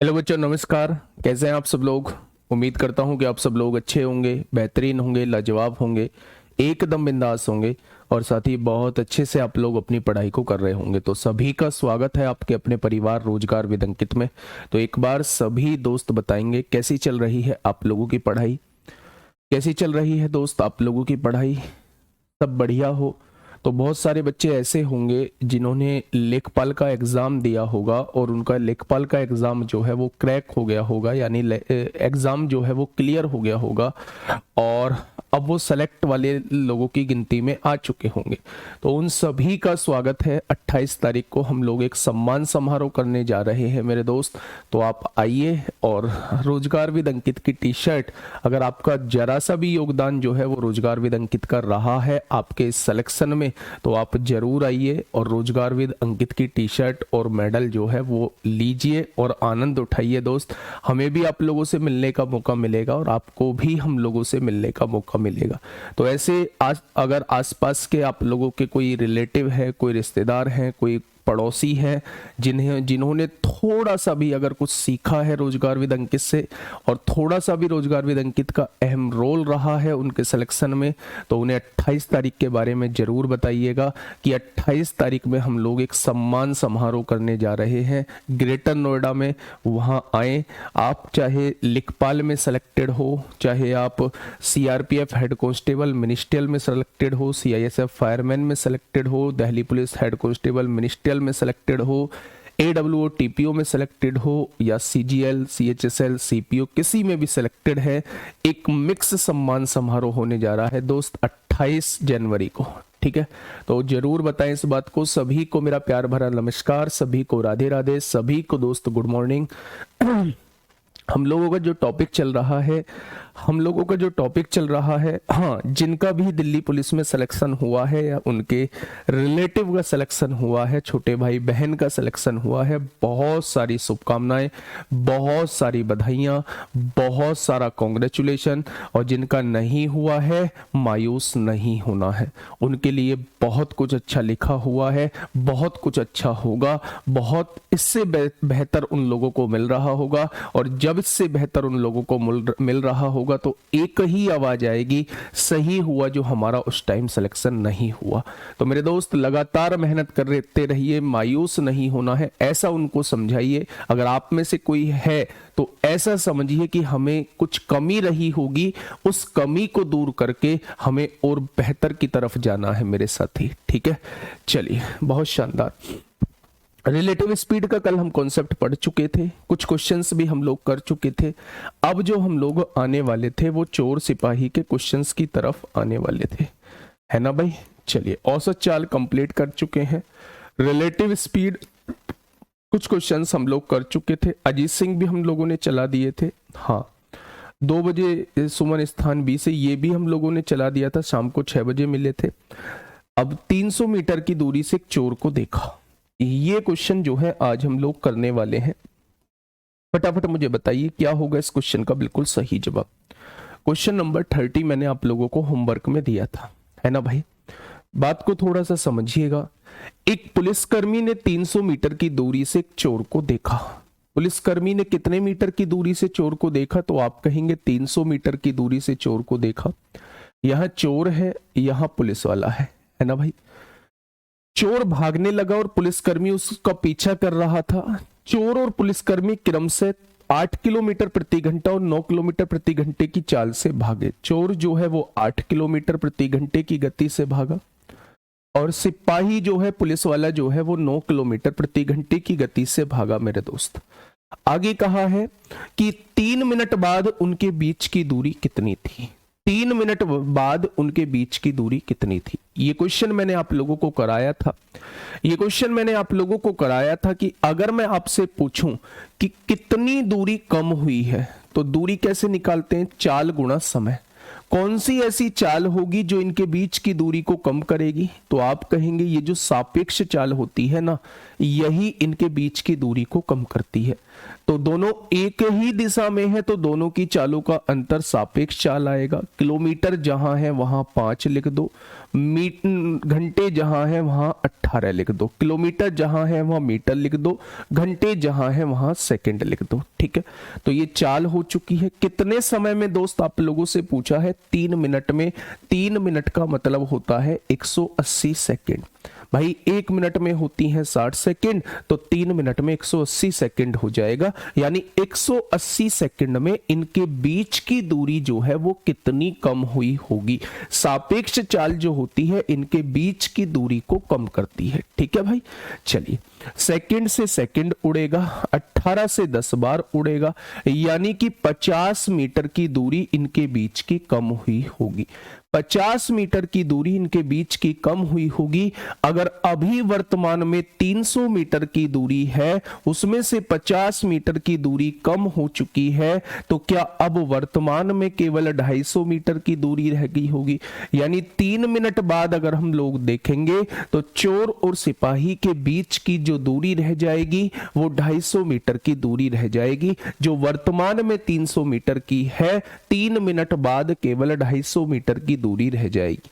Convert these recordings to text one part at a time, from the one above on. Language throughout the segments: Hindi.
हेलो बच्चों, नमस्कार। कैसे हैं आप सब लोग? उम्मीद करता हूं कि आप सब लोग अच्छे होंगे, बेहतरीन होंगे, लाजवाब होंगे, एकदम बिंदास होंगे और साथ ही बहुत अच्छे से आप लोग अपनी पढ़ाई को कर रहे होंगे। तो सभी का स्वागत है आपके अपने परिवार रोजगार विद अंकित में। तो एक बार सभी दोस्त बताएंगे कैसी चल रही है आप लोगों की पढ़ाई। कैसी चल रही है दोस्त आप लोगों की पढ़ाई? सब बढ़िया हो? तो बहुत सारे बच्चे ऐसे होंगे जिन्होंने लेखपाल का एग्ज़ाम दिया होगा और उनका लेखपाल का एग्ज़ाम जो है वो क्रैक हो गया होगा, यानी एग्ज़ाम जो है वो क्लियर हो गया होगा और अब वो सेलेक्ट वाले लोगों की गिनती में आ चुके होंगे। तो उन सभी का स्वागत है। 28 तारीख को हम लोग एक सम्मान समारोह करने जा रहे हैं मेरे दोस्त। तो आप आइए और रोजगार विद अंकित की टी शर्ट, अगर आपका जरा सा भी योगदान जो है वो रोजगार विद अंकित का रहा है आपके सिलेक्शन में, तो आप जरूर आइए और रोजगार विद अंकित की टी शर्ट और मेडल जो है वो लीजिए और आनंद उठाइए दोस्त। हमें भी आप लोगों से मिलने का मौका मिलेगा और आपको भी हम लोगों से मिलने का मौका मिलेगा। तो ऐसे अगर आसपास के आप लोगों के कोई रिलेटिव है, कोई रिश्तेदार हैं, कोई पड़ोसी हैं जिन्होंने थोड़ा सा भी अगर कुछ सीखा है रोजगार विद अंकित से और थोड़ा सा भी रोजगार विद अंकित का अहम रोल रहा है उनके सिलेक्शन में, तो उन्हें 28 तारीख के बारे में जरूर बताइएगा कि 28 तारीख में हम लोग एक सम्मान समारोह करने जा रहे हैं ग्रेटर नोएडा में। वहां आए आप, चाहे लेखपाल में सेलेक्टेड हो, चाहे आप सीआरपीएफ हेड कांस्टेबल मिनिस्ट्रियल में सेलेक्टेड हो, सीआईएसएफ फायरमैन में सेलेक्टेड हो, Delhi police head constable ministerial में सेलेक्टेड हो, एडब्ल्यूओ टीपीओ में सेलेक्टेड हो या सीजीएल सीएचएसएल सीपीओ किसी में भी सेलेक्टेड है, एक मिक्स सम्मान समारोह होने जा रहा है दोस्त 28 जनवरी को। ठीक है, तो जरूर बताएं इस बात को। सभी को मेरा प्यार भरा नमस्कार, सभी को राधे राधे, सभी को दोस्त गुड मॉर्निंग। हम लोगों का जो टॉपिक चल रहा है, हाँ, जिनका भी दिल्ली पुलिस में सिलेक्शन हुआ है या उनके रिलेटिव का सिलेक्शन हुआ है, छोटे भाई बहन का सिलेक्शन हुआ है, बहुत सारी शुभकामनाएं, बहुत सारी बधाइयां, बहुत सारा कॉन्ग्रेचुलेशन। और जिनका नहीं हुआ है, मायूस नहीं होना है, उनके लिए बहुत कुछ अच्छा लिखा हुआ है, बहुत कुछ अच्छा होगा, बहुत इससे बेहतर उन लोगों को मिल रहा होगा। और जब इससे बेहतर उन लोगों को मिल रहा होगा तो एक ही आवाज आएगी, सही हुआ जो हमारा उस टाइम सिलेक्शन नहीं हुआ। तो मेरे दोस्त लगातार मेहनत करते रहिए, मायूस नहीं होना है, ऐसा उनको समझाइए। अगर आप में से कोई है तो ऐसा समझिए कि हमें कुछ कमी रही होगी, उस कमी को दूर करके हमें और बेहतर की तरफ जाना है मेरे साथी। ठीक है, चलिए, बहुत शानदार। रिलेटिव स्पीड का कल हम कॉन्सेप्ट पढ़ चुके थे, कुछ क्वेश्चंस भी हम लोग कर चुके थे। अब जो हम लोग आने वाले थे वो चोर सिपाही के क्वेश्चंस की तरफ आने वाले थे, है ना भाई? चलिए, औसत चाल कंप्लीट कर चुके हैं। रिलेटिव स्पीड कुछ क्वेश्चंस हम लोग कर चुके थे, अजीत सिंह भी हम लोगों ने चला दिए थे। हाँ, 2 बजे सुमन स्थान बी से ये भी हम लोगों ने चला दिया था, शाम को 6 बजे मिले थे। अब 300 मीटर की दूरी से एक चोर को देखा, ये क्वेश्चन जो है आज हम लोग करने वाले हैं। फटाफट मुझे बताइए क्या होगा इस क्वेश्चन का बिल्कुल सही जवाब। क्वेश्चन नंबर 30 मैंने आप लोगों को होमवर्क में दिया था, है ना भाई? बात को थोड़ा सा समझिएगा। एक पुलिसकर्मी ने 300 मीटर की दूरी से एक चोर को देखा। पुलिसकर्मी ने कितने मीटर की दूरी से चोर को देखा? तो आप कहेंगे 300 मीटर की दूरी से चोर को देखा। यहां चोर है, यहां पुलिस वाला है ना भाई? चोर भागने लगा और पुलिसकर्मी उसका पीछा कर रहा था। चोर और पुलिसकर्मी क्रम से 8 किलोमीटर प्रति घंटा और 9 किलोमीटर प्रति घंटे की चाल से भागे। चोर जो है वो 8 किलोमीटर प्रति घंटे की गति से भागा और सिपाही जो है, पुलिस वाला जो है, वो 9 किलोमीटर प्रति घंटे की गति से भागा मेरे दोस्त। आगे कहा है कि 3 मिनट बाद उनके बीच की दूरी कितनी थी? 3 मिनट बाद उनके बीच की दूरी कितनी थी? ये क्वेश्चन मैंने आप लोगों को कराया था। कि अगर मैं आपसे पूछूं कि कितनी दूरी कम हुई है तो दूरी कैसे निकालते हैं? चाल गुणा समय। कौन सी ऐसी चाल होगी जो इनके बीच की दूरी को कम करेगी? तो आप कहेंगे ये जो सापेक्ष चाल होती है ना, यही इनके बीच की दूरी को कम करती है। तो दोनों एक ही दिशा में है तो दोनों की चालों का अंतर सापेक्ष चाल आएगा। किलोमीटर जहां है वहां 5 लिख दो, घंटे जहां है वहां 18 लिख दो, किलोमीटर जहां है वहां मीटर लिख दो, घंटे जहां है वहां सेकंड लिख दो। ठीक है, तो ये चाल हो चुकी है। कितने समय में दोस्त आप लोगों से पूछा है? 3 मिनट में। 3 मिनट का मतलब होता है 180 सेकंड। भाई 1 मिनट में होती है 60 सेकंड, तो 3 मिनट में 180 सेकंड हो जाएगा। यानी 180 सेकंड में इनके बीच की दूरी जो है वो कितनी कम हुई होगी? सापेक्ष चाल जो होती है इनके बीच की दूरी को कम करती है। ठीक है भाई, चलिए सेकंड से सेकंड उड़ेगा, 18 से 10 बार उड़ेगा, यानी कि 50 मीटर की दूरी इनके बीच की कम हुई होगी। 50 मीटर की दूरी इनके बीच की कम हुई होगी। अगर अभी वर्तमान में 300 मीटर की दूरी है, उसमें से 50 मीटर की दूरी कम हो चुकी है, तो क्या अब वर्तमान में केवल 250 मीटर की दूरी रह गई होगी? यानी 3 मिनट बाद अगर हम लोग देखेंगे तो चोर और सिपाही के बीच की जो दूरी रह जाएगी वो 250 मीटर की दूरी रह जाएगी, जो वर्तमान में 300 मीटर की है। 3 मिनट बाद केवल 250 मीटर की दूरी रह जाएगी।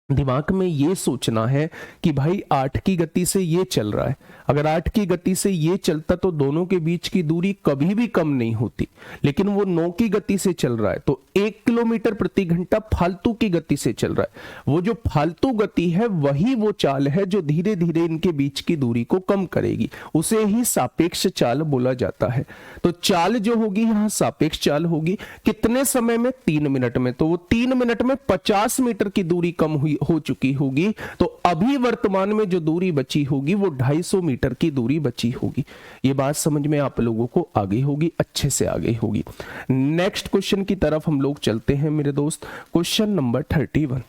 दिमाग में ये सोचना है कि भाई 8 की गति से ये चल रहा है, अगर 8 की गति से ये चलता तो दोनों के बीच की दूरी कभी भी कम नहीं होती, लेकिन वो 9 की गति से चल रहा है तो 1 किलोमीटर प्रति घंटा फालतू की गति से चल रहा है। वो जो फालतू गति है वही वो चाल है जो धीरे धीरे इनके बीच की दूरी को कम करेगी, उसे ही सापेक्ष चाल बोला जाता है। तो चाल जो होगी यहाँ सापेक्ष चाल होगी। कितने समय में? 3 मिनट में। तो वो 3 मिनट में 50 मीटर की दूरी कम हो चुकी होगी, तो अभी वर्तमान में जो दूरी बची होगी वो 250 मीटर की दूरी बची होगी। ये बात समझ में आप लोगों को आ गई होगी, अच्छे से आ गई होगी। नेक्स्ट क्वेश्चन की तरफ हम लोग चलते हैं मेरे दोस्त। Question number 31।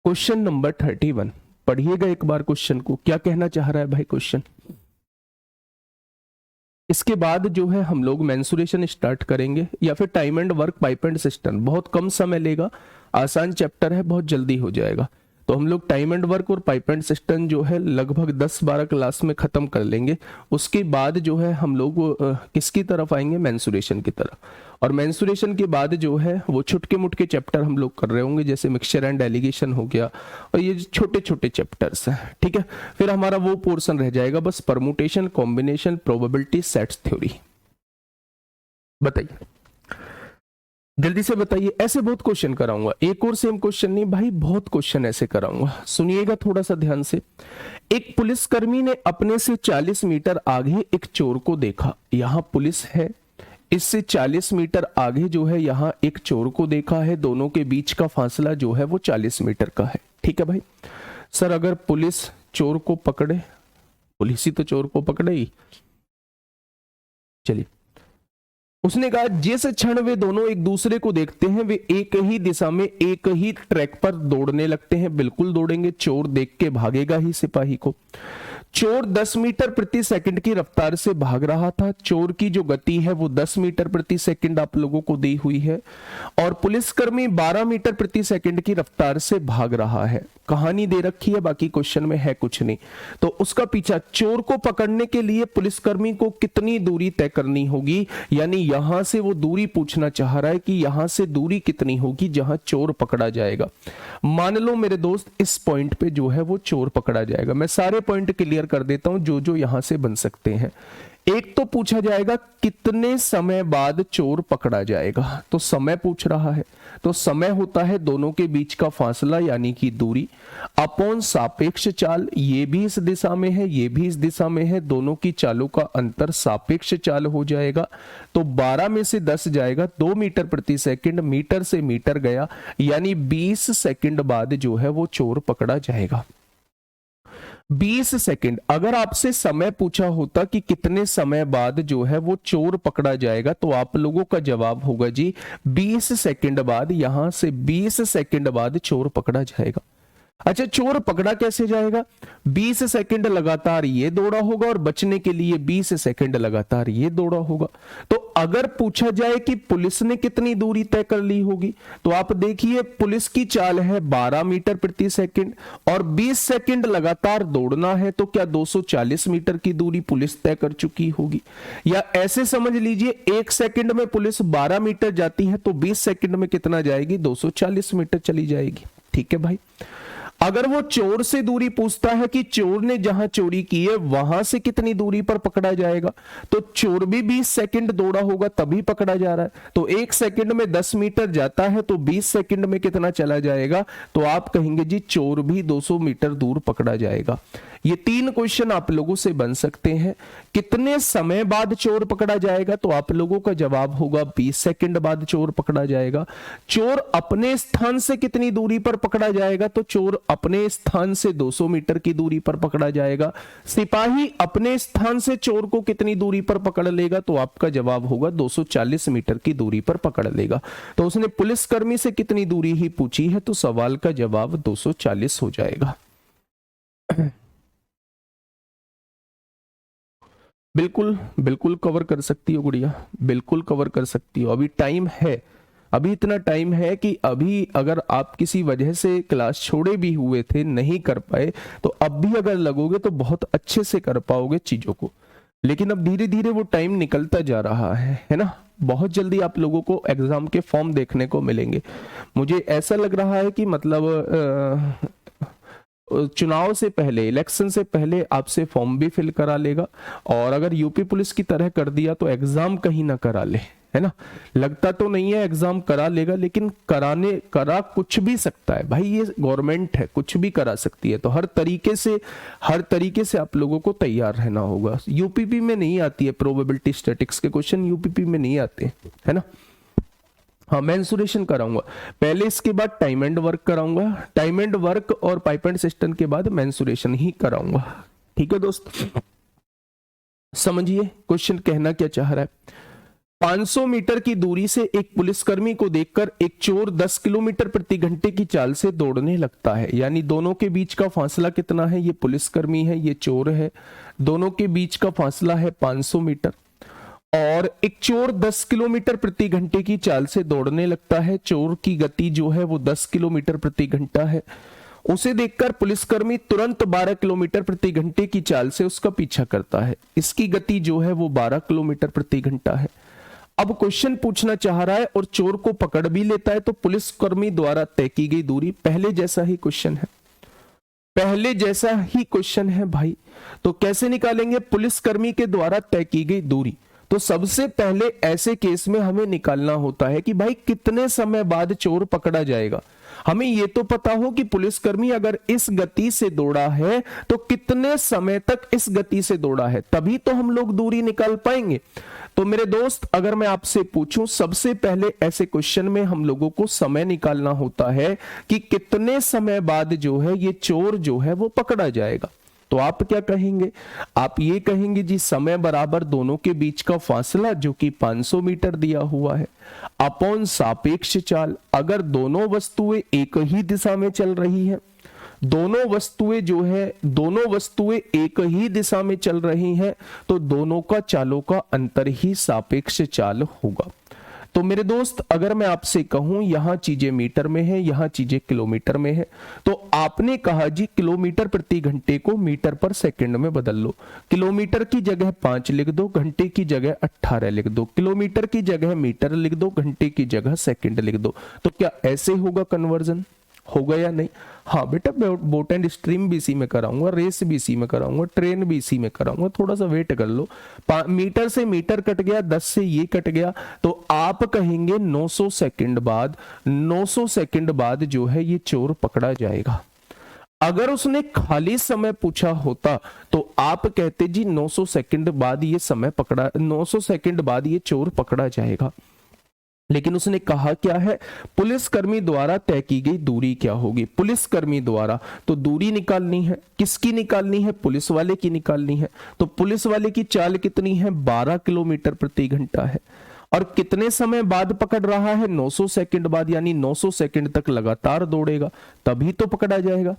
क्वेश्चन नंबर 31 पढ़िएगा एक बार क्वेश्चन को, क्या कहना चाह रहा है भाई क्वेश्चन। इसके बाद जो है हम लोग मेंसुरेशन स्टार्ट करेंगे या फिर time and work pipe and system. बहुत कम समय लेगा, आसान चैप्टर है, बहुत जल्दी हो जाएगा। तो हम लोग टाइम एंड वर्क और पाइप एंड सिस्टम जो है लगभग 10-12 क्लास में खत्म कर लेंगे। उसके बाद जो है हम लोग किसकी तरफ आएंगे? मेंसुरेशन की तरफ। और मेंसुरेशन के बाद जो है वो छुटके मुटके चैप्टर हम लोग कर रहे होंगे, जैसे मिक्सचर एंड एलिगेशन हो गया, और ये छोटे छोटे चैप्टर्स हैं। ठीक है, फिर हमारा वो पोर्शन रह जाएगा बस permutation, combination, probability, sets theory. बताइए जल्दी से बताइए। ऐसे बहुत क्वेश्चन कराऊंगा, एक और सेम क्वेश्चन नहीं भाई, बहुत क्वेश्चन ऐसे कराऊंगा। सुनिएगा थोड़ा सा ध्यान से। एक पुलिसकर्मी ने अपने से 40 मीटर आगे एक चोर को देखा। यहां पुलिस है, इससे 40 मीटर आगे जो है यहां एक चोर को देखा है। दोनों के बीच का फासला जो है वो 40 मीटर का है। ठीक है भाई। सर अगर पुलिस चोर को पकड़े, पुलिस ही तो चोर को पकड़े ही। चलिए, उसने कहा जिस क्षण वे दोनों एक दूसरे को देखते हैं वे एक ही दिशा में एक ही ट्रैक पर दौड़ने लगते हैं। बिल्कुल दौड़ेंगे, चोर देख के भागेगा ही सिपाही को। चोर 10 मीटर प्रति सेकंड की रफ्तार से भाग रहा था। चोर की जो गति है वो 10 मीटर प्रति सेकंड आप लोगों को दी हुई है, और पुलिसकर्मी 12 मीटर प्रति सेकंड की रफ्तार से भाग रहा है। कहानी दे रखी है, बाकी क्वेश्चन में है कुछ नहीं। तो उसका पीछा, चोर को पकड़ने के लिए पुलिसकर्मी को कितनी दूरी तय करनी होगी, यानी यहां से वो दूरी पूछना चाह रहा है कि यहां से दूरी कितनी होगी जहां चोर पकड़ा जाएगा। मान लो मेरे दोस्त इस पॉइंट पे जो है वो चोर पकड़ा जाएगा। मैं सारे पॉइंट क्लियर कर देता हूं जो जो यहां से बन सकते हैं। एक तो पूछा जाएगा कितने समय बाद चोर पकड़ा जाएगा, तो समय पूछ रहा है। तो समय होता है दोनों के बीच का फासला यानी कि दूरी अपॉन सापेक्ष चाल। ये भी इस दिशा में है, ये भी इस दिशा में है, दोनों की चालों का अंतर सापेक्ष चाल हो जाएगा। तो 12 में से 10 जाएगा, 2 मीटर प्रति सेकंड, मीटर से मीटर गया, यानी 20 सेकंड बाद जो है वो चोर पकड़ा जाएगा। 20 सेकंड। अगर आपसे समय पूछा होता कि कितने समय बाद जो है वो चोर पकड़ा जाएगा, तो आप लोगों का जवाब होगा जी 20 सेकंड बाद। यहां से 20 सेकंड बाद चोर पकड़ा जाएगा। अच्छा, चोर पकड़ा कैसे जाएगा? 20 सेकंड लगातार ये दौड़ा होगा और बचने के लिए 20 सेकंड लगातार ये दौड़ा होगा। तो अगर पूछा जाए कि पुलिस ने कितनी दूरी तय कर ली होगी, तो आप देखिए पुलिस की चाल है 12 मीटर प्रति सेकंड और 20 सेकंड लगातार दौड़ना है, तो क्या 240 मीटर की दूरी पुलिस तय कर चुकी होगी? या ऐसे समझ लीजिए 1 सेकंड में पुलिस 12 मीटर जाती है तो 20 सेकंड में कितना जाएगी? 240 मीटर चली जाएगी। ठीक है भाई। अगर वो चोर से दूरी पूछता है कि चोर ने जहां चोरी की है वहां से कितनी दूरी पर पकड़ा जाएगा, तो चोर भी 20 सेकंड दौड़ा होगा तभी पकड़ा जा रहा है। तो 1 सेकंड में 10 मीटर जाता है तो 20 सेकंड में कितना चला जाएगा? तो आप कहेंगे जी चोर भी 200 मीटर दूर पकड़ा जाएगा। ये 3 क्वेश्चन आप लोगों से बन सकते हैं। कितने समय बाद चोर पकड़ा जाएगा? तो आप लोगों का जवाब होगा 20 सेकंड बाद चोर पकड़ा जाएगा। चोर अपने स्थान से कितनी दूरी पर पकड़ा जाएगा? तो चोर अपने स्थान से 200 मीटर की दूरी पर पकड़ा जाएगा। सिपाही अपने स्थान से चोर को कितनी दूरी पर पकड़ लेगा? तो आपका जवाब होगा 240 मीटर की दूरी पर पकड़ लेगा। तो उसने पुलिसकर्मी से कितनी दूरी ही पूछी है, तो सवाल का जवाब 240 हो जाएगा। बिल्कुल बिल्कुल कवर कर सकती हो गुड़िया, बिल्कुल कवर कर सकती हो। अभी टाइम है, अभी इतना टाइम है कि अभी अगर आप किसी वजह से क्लास छोड़े भी हुए थे, नहीं कर पाए, तो अब भी अगर लगोगे तो बहुत अच्छे से कर पाओगे चीजों को। लेकिन अब धीरे धीरे वो टाइम निकलता जा रहा है ना। बहुत जल्दी आप लोगों को एग्जाम के फॉर्म देखने को मिलेंगे। मुझे ऐसा लग रहा है कि मतलब चुनाव से पहले, इलेक्शन से पहले आपसे फॉर्म भी फिल करा लेगा, और अगर यूपी पुलिस की तरह कर दिया तो एग्जाम कहीं ना करा ले, है ना। लगता तो नहीं है एग्जाम करा लेगा, लेकिन करा कुछ भी सकता है भाई, ये गवर्नमेंट है, कुछ भी करा सकती है। तो हर तरीके से आप लोगों को तैयार रहना होगा। यूपीपी में नहीं आती है प्रोबेबिलिटी स्टैटिक्स के क्वेश्चन, यूपीपी में नहीं आते, है ना। हाँ, मेंसुरेशन कराऊंगा पहले, इसके बाद टाइम एंड वर्क कराऊंगा, टाइम एंड वर्क और पाइप एंड सिस्टम के बाद मेंसुरेशन ही कराऊंगा। ठीक है दोस्त, समझिए क्वेश्चन कहना क्या चाह रहा है। 500 मीटर की दूरी से एक पुलिसकर्मी को देखकर एक चोर 10 किलोमीटर प्रति घंटे की चाल से दौड़ने लगता है। यानी दोनों के बीच का फासला कितना है? ये पुलिसकर्मी है, ये चोर है, दोनों के बीच का फासला है 500 मीटर। और एक चोर 10 किलोमीटर प्रति घंटे की चाल से दौड़ने लगता है। चोर की गति जो है वो 10 किलोमीटर प्रति घंटा है। उसे देखकर पुलिसकर्मी तुरंत 12 किलोमीटर प्रति घंटे की चाल से उसका पीछा करता है। इसकी गति जो है वो 12 किलोमीटर प्रति घंटा है। अब क्वेश्चन पूछना चाह रहा है और चोर को पकड़ भी लेता है, तो पुलिसकर्मी द्वारा तय की गई दूरी, पहले जैसा ही क्वेश्चन है, पहले जैसा ही क्वेश्चन है भाई। तो कैसे निकालेंगे पुलिसकर्मी के द्वारा तय की गई दूरी? तो सबसे पहले ऐसे केस में हमें निकालना होता है कि भाई कितने समय बाद चोर पकड़ा जाएगा। हमें यह तो पता हो कि पुलिसकर्मी अगर इस गति से दौड़ा है तो कितने समय तक इस गति से दौड़ा है, तभी तो हम लोग दूरी निकाल पाएंगे। तो मेरे दोस्त, अगर मैं आपसे पूछूं, सबसे पहले ऐसे क्वेश्चन में हम लोगों को समय निकालना होता है कि कितने समय बाद जो है ये चोर जो है वो पकड़ा जाएगा। तो आप क्या कहेंगे? आप ये कहेंगे जी समय बराबर दोनों के बीच का फासला जो कि 500 मीटर दिया हुआ है, अपॉन सापेक्ष चाल। अगर दोनों वस्तुएं एक ही दिशा में चल रही हैं, दोनों वस्तुएं एक ही दिशा में चल रही हैं, तो दोनों का चालों का अंतर ही सापेक्ष चाल होगा। तो मेरे दोस्त, अगर मैं आपसे कहूं यहां चीजें मीटर में है, यहां चीजें किलोमीटर में है, तो आपने कहा जी किलोमीटर प्रति घंटे को मीटर पर सेकंड में बदल लो। किलोमीटर की जगह 5 लिख दो, घंटे की जगह 18 लिख दो, किलोमीटर की जगह मीटर लिख दो, घंटे की जगह सेकंड लिख दो। तो क्या ऐसे होगा कन्वर्जन? होगा या नहीं? हाँ बेटा, बोट एंड स्ट्रीम भी इसी में कराऊंगा, रेस भी इसी में कराऊंगा, ट्रेन भी इसी में कराऊंगा, थोड़ा सा वेट कर लो। मीटर से मीटर कट गया, 10 से ये कट गया, तो आप कहेंगे 900 सेकंड बाद, 900 सेकंड बाद जो है ये चोर पकड़ा जाएगा। अगर उसने खाली समय पूछा होता तो आप कहते जी 900 सेकंड बाद ये समय पकड़ा, 900 सेकंड बाद ये चोर पकड़ा जाएगा। लेकिन उसने कहा क्या है? पुलिसकर्मी द्वारा तय की गई दूरी क्या होगी? पुलिसकर्मी द्वारा, तो दूरी निकालनी है। किसकी निकालनी है? पुलिस वाले की निकालनी है। तो पुलिस वाले की चाल कितनी है? 12 किलोमीटर प्रति घंटा है। और कितने समय बाद पकड़ रहा है? 900 सेकंड बाद, यानी 900 सेकंड तक लगातार दौड़ेगा तभी तो पकड़ा जाएगा।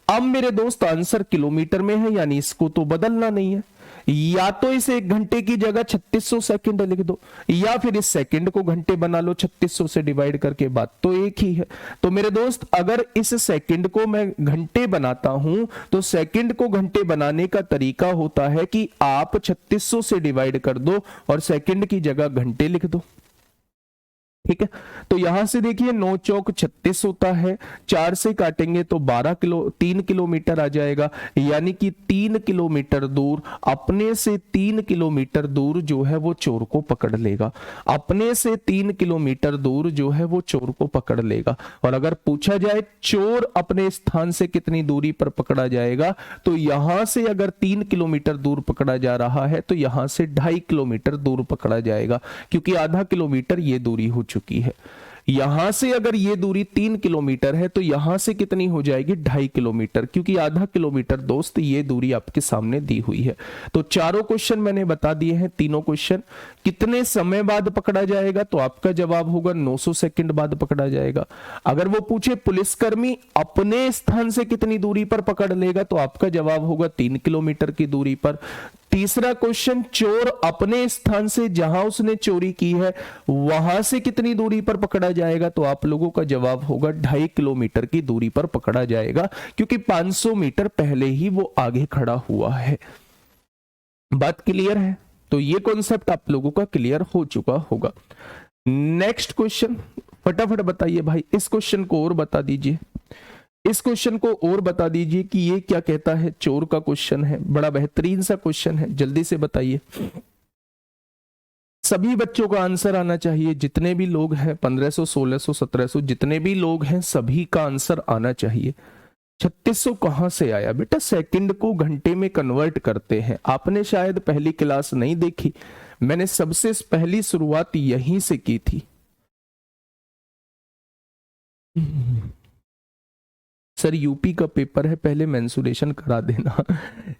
अब मेरे दोस्त आंसर किलोमीटर में है, यानी इसको तो बदलना नहीं है। या तो इसे 1 घंटे की जगह 3600 सेकंड लिख दो, या फिर इस सेकंड को घंटे बना लो 3600 से डिवाइड करके, बात तो एक ही है। तो मेरे दोस्त अगर इस सेकंड को मैं घंटे बनाता हूं तो सेकंड को घंटे बनाने का तरीका होता है कि आप 3600 से डिवाइड कर दो और सेकंड की जगह घंटे लिख दो। ठीक है, तो यहां से देखिए 9 चौक 36 होता है, 4 से काटेंगे तो 3 किलोमीटर आ जाएगा, यानी कि 3 किलोमीटर दूर, अपने से 3 किलोमीटर दूर जो है वो चोर को पकड़ लेगा। अपने से 3 किलोमीटर दूर जो है वो चोर को पकड़ लेगा। और अगर पूछा जाए चोर अपने स्थान से कितनी दूरी पर पकड़ा जाएगा, तो यहां से अगर 3 किलोमीटर दूर पकड़ा जा रहा है तो यहां से 2.5 किलोमीटर दूर पकड़ा जाएगा, क्योंकि आधा किलोमीटर ये दूरी हो चुकी है। यहां से अगर ये दूरी 3 किलोमीटर है तो यहां से कितनी हो जाएगी? 2.5 किलोमीटर, क्योंकि आधा किलोमीटर दोस्त ये दूरी आपके सामने दी हुई है। तो चारों क्वेश्चन मैंने बता दिए हैं। तीनों क्वेश्चन कितने समय बाद पकड़ा जाएगा, तो आपका जवाब होगा 900 सेकंड बाद पकड़ा जाएगा। अगर वो पूछे पुलिसकर्मी अपने स्थान से कितनी दूरी पर पकड़ लेगा, तो आपका जवाब होगा 3 किलोमीटर की दूरी पर। तीसरा क्वेश्चन, चोर अपने स्थान से जहां उसने चोरी की है वहां से कितनी दूरी पर पकड़ा जाएगा, तो आप लोगों का जवाब होगा 2.5 किलोमीटर की दूरी पर पकड़ा जाएगा, क्योंकि 500 मीटर पहले ही वो आगे खड़ा हुआ है। बात क्लियर है? तो ये कॉन्सेप्ट आप लोगों का क्लियर हो चुका होगा। नेक्स्ट क्वेश्चन फटाफट बताइए भाई, इस क्वेश्चन को और बता दीजिए, इस क्वेश्चन को और बता दीजिए कि ये क्या कहता है। चोर का क्वेश्चन है, बड़ा बेहतरीन सा क्वेश्चन है, जल्दी से बताइए। सभी बच्चों का आंसर आना चाहिए, जितने भी लोग हैं 1500 1600 1700 जितने भी लोग हैं सभी का आंसर आना चाहिए। 3600 कहां से आया बेटा? सेकंड को घंटे में कन्वर्ट करते हैं। आपने शायद पहली क्लास नहीं देखी, मैंने सबसे पहली शुरुआत यहीं से की थी। सर यूपी का पेपर है, पहले मेंसुरेशन करा देना।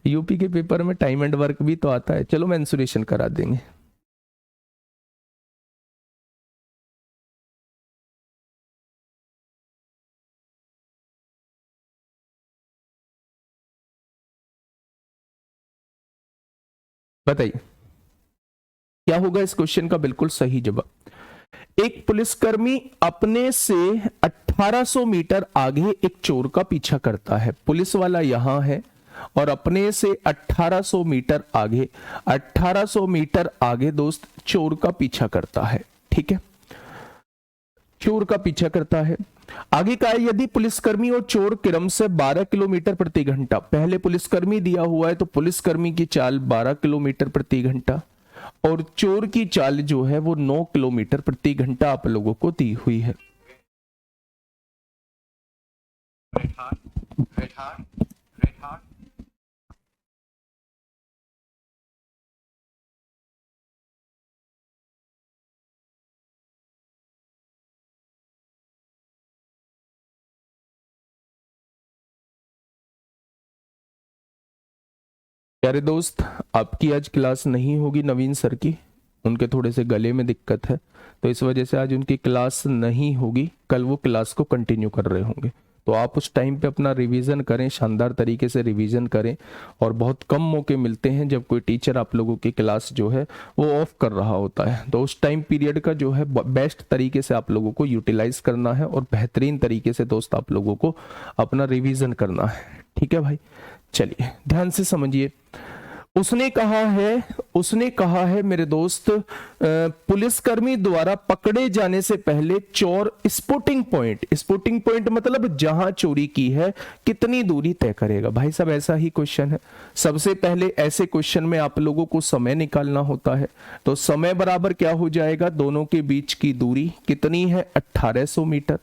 यूपी के पेपर में टाइम एंड वर्क भी तो आता है, चलो मेंसुरेशन करा देंगे। बताइए क्या होगा इस क्वेश्चन का बिल्कुल सही जवाब। एक पुलिसकर्मी अपने से 1800 मीटर आगे एक चोर का पीछा करता है। पुलिस वाला यहां है और अपने से 1800 मीटर आगे, 1800 मीटर आगे दोस्त चोर का पीछा करता है। ठीक है, चोर का पीछा करता है। आगे का है, यदि पुलिसकर्मी और चोर क्रम से 12 किलोमीटर प्रति घंटा, पहले पुलिसकर्मी दिया हुआ है तो पुलिसकर्मी की चाल 12 किलोमीटर प्रति घंटा और चोर की चाल जो है वो 9 किलोमीटर प्रति घंटा आप लोगों को दी हुई है। प्यारे दोस्त, आपकी आज क्लास नहीं होगी नवीन सर की, उनके थोड़े से गले में दिक्कत है तो इस वजह से आज उनकी क्लास नहीं होगी। कल वो क्लास को कंटिन्यू कर रहे होंगे, तो आप उस टाइम पे अपना रिवीजन करें, शानदार तरीके से रिवीजन करें। और बहुत कम मौके मिलते हैं जब कोई टीचर आप लोगों की क्लास जो है वो ऑफ कर रहा होता है, तो उस टाइम पीरियड का जो है बेस्ट तरीके से आप लोगों को यूटिलाइज करना है और बेहतरीन तरीके से दोस्त आप लोगों को अपना रिवीजन करना है। ठीक है भाई, चलिए ध्यान से समझिए। उसने कहा है मेरे दोस्त, पुलिसकर्मी द्वारा पकड़े जाने से पहले चोर स्पॉटिंग पॉइंट मतलब जहां चोरी की है कितनी दूरी तय करेगा। भाई साहब ऐसा ही क्वेश्चन है। सबसे पहले ऐसे क्वेश्चन में आप लोगों को समय निकालना होता है, तो समय बराबर क्या हो जाएगा, दोनों के बीच की दूरी कितनी है 1800 मीटर।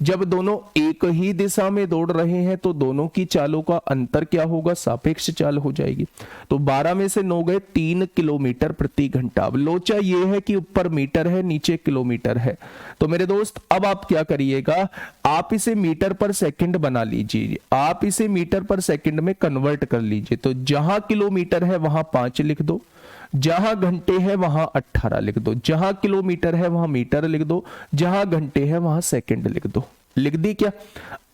जब दोनों एक ही दिशा में दौड़ रहे हैं तो दोनों की चालों का अंतर क्या होगा, सापेक्ष चाल हो जाएगी। तो 12 में से 9 गए 3 किलोमीटर प्रति घंटा। अब लोचा ये है कि ऊपर मीटर है नीचे किलोमीटर है, तो मेरे दोस्त अब आप क्या करिएगा, आप इसे मीटर पर सेकंड बना लीजिए, आप इसे मीटर पर सेकंड में कन्वर्ट कर लीजिए। तो जहां किलोमीटर है वहां 5 लिख दो, जहां घंटे है वहां 18 लिख दो, जहां किलोमीटर है वहां मीटर लिख दो, जहां घंटे है वहां सेकंड लिख दो। लिख दी क्या?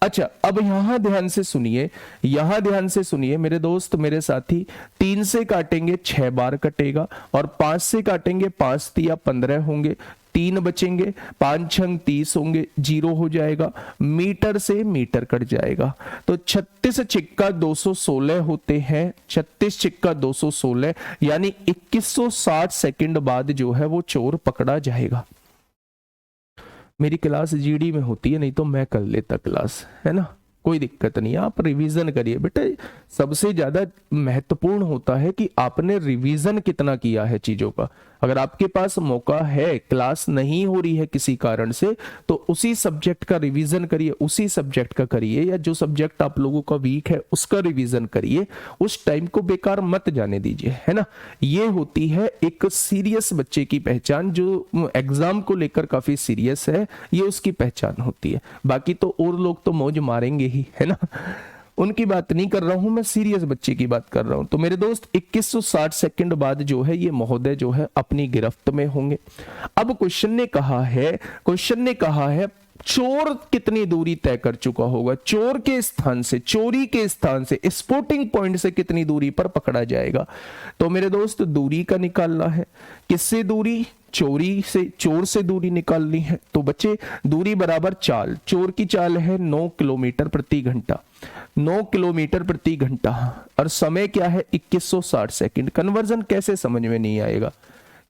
अच्छा, अब यहां ध्यान से सुनिए, यहां ध्यान से सुनिए मेरे दोस्त, मेरे साथी। 3 से काटेंगे 6 बार कटेगा, और 5 से काटेंगे 5 तिया 15 होंगे, 3 बचेंगे, 5 छंग 30 होंगे, 0 हो जाएगा, मीटर से मीटर कट जाएगा। तो 36 छिक्का 216 होते हैं, 36 छिक्का 216, यानी 2160 सेकंड बाद जो है वो चोर पकड़ा जाएगा। मेरी क्लास जीडी में होती है, नहीं तो मैं कर लेता क्लास, है ना, कोई दिक्कत नहीं। आप रिवीजन करिए बेटा, सबसे ज्यादा महत्वपूर्ण होता है कि आपने रिवीजन कितना किया है चीजों का। अगर आपके पास मौका है, क्लास नहीं हो रही है किसी कारण से, तो उसी सब्जेक्ट का रिवीजन करिए, उसी सब्जेक्ट का करिए, या जो सब्जेक्ट आप लोगों का वीक है उसका रिवीजन करिए। उस टाइम को बेकार मत जाने दीजिए, है ना। ये होती है एक सीरियस बच्चे की पहचान, जो एग्जाम को लेकर काफी सीरियस है, ये उसकी पहचान होती है। बाकी तो और लोग तो मौज मारेंगे ही, है ना, उनकी बात नहीं कर रहा हूं मैं, सीरियस बच्चे की बात कर रहा हूं। तो मेरे दोस्त 2160 सेकंड बाद जो है ये महोदय जो है अपनी गिरफ्त में होंगे। अब क्वेश्चन ने कहा है चोर कितनी दूरी तय कर चुका होगा, चोर के स्थान से, चोरी के स्थान से, स्पॉटिंग पॉइंट से कितनी दूरी पर पकड़ा जाएगा। तो मेरे दोस्त दूरी का निकालना है। किससे दूरी? चोरी से, चोर से दूरी निकालनी है। तो बच्चे दूरी बराबर चाल, चोर की चाल है 9 किलोमीटर प्रति घंटा, 9 किलोमीटर प्रति घंटा, और समय क्या है 2160 सेकंड। कन्वर्जन कैसे समझ में नहीं आएगा,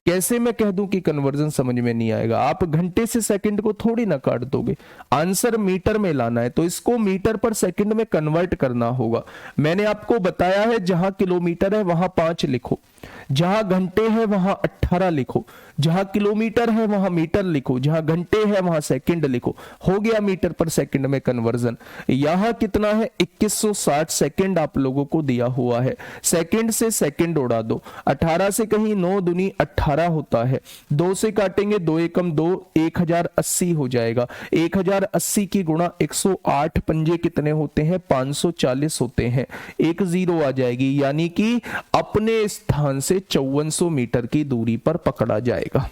कैसे मैं कह दूं कि कन्वर्जन समझ में नहीं आएगा। आप घंटे से सेकंड को थोड़ी ना काट दोगे, आंसर मीटर में लाना है, तो इसको मीटर पर सेकंड में कन्वर्ट करना होगा। मैंने आपको बताया है जहां किलोमीटर है वहां 5 लिखो, जहां घंटे है वहां 18 लिखो, जहां किलोमीटर है वहां मीटर लिखो, जहां घंटे है वहां सेकंड लिखो। हो गया मीटर पर सेकंड में कन्वर्जन। यहां कितना है 2160 सेकंड आप लोगों को दिया हुआ है। सेकंड से सेकंड उड़ा दो, 18 से कहीं 9 दूनी 18 होता है, 2 से काटेंगे 2 एकम 2, 1080 हो जाएगा। 1080 की गुणा 108 पंजे कितने होते हैं? 540 होते हैं। एक 0 आ जाएगी, यानी कि अपने स्थान से 5400 मीटर की दूरी पर पकड़ा जाएगा।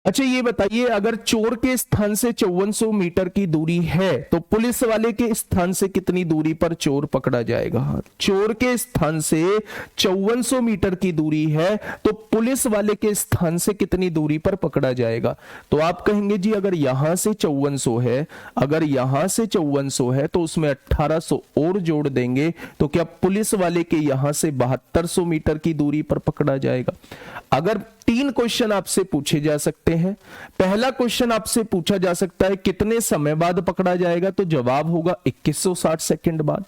अच्छा ये बताइए, अगर चोर के स्थान से 5400 मीटर की दूरी है तो पुलिस वाले के स्थान से कितनी दूरी पर चोर पकड़ा जाएगा? चोर के स्थान से 5400 मीटर की दूरी है तो पुलिस वाले के स्थान से कितनी दूरी पर पकड़ा जाएगा? तो आप कहेंगे जी अगर यहां से 5400 है, अगर यहां से 5400 है तो उसमें 1800 और जोड़ देंगे तो क्या पुलिस वाले के यहां से 7200 मीटर की दूरी पर पकड़ा जाएगा? अगर 3 क्वेश्चन आपसे पूछे जा सकते हैं, पहला क्वेश्चन आपसे पूछा जा सकता है कितने समय बाद पकड़ा जाएगा, तो जवाब होगा 2160 सेकंड बाद।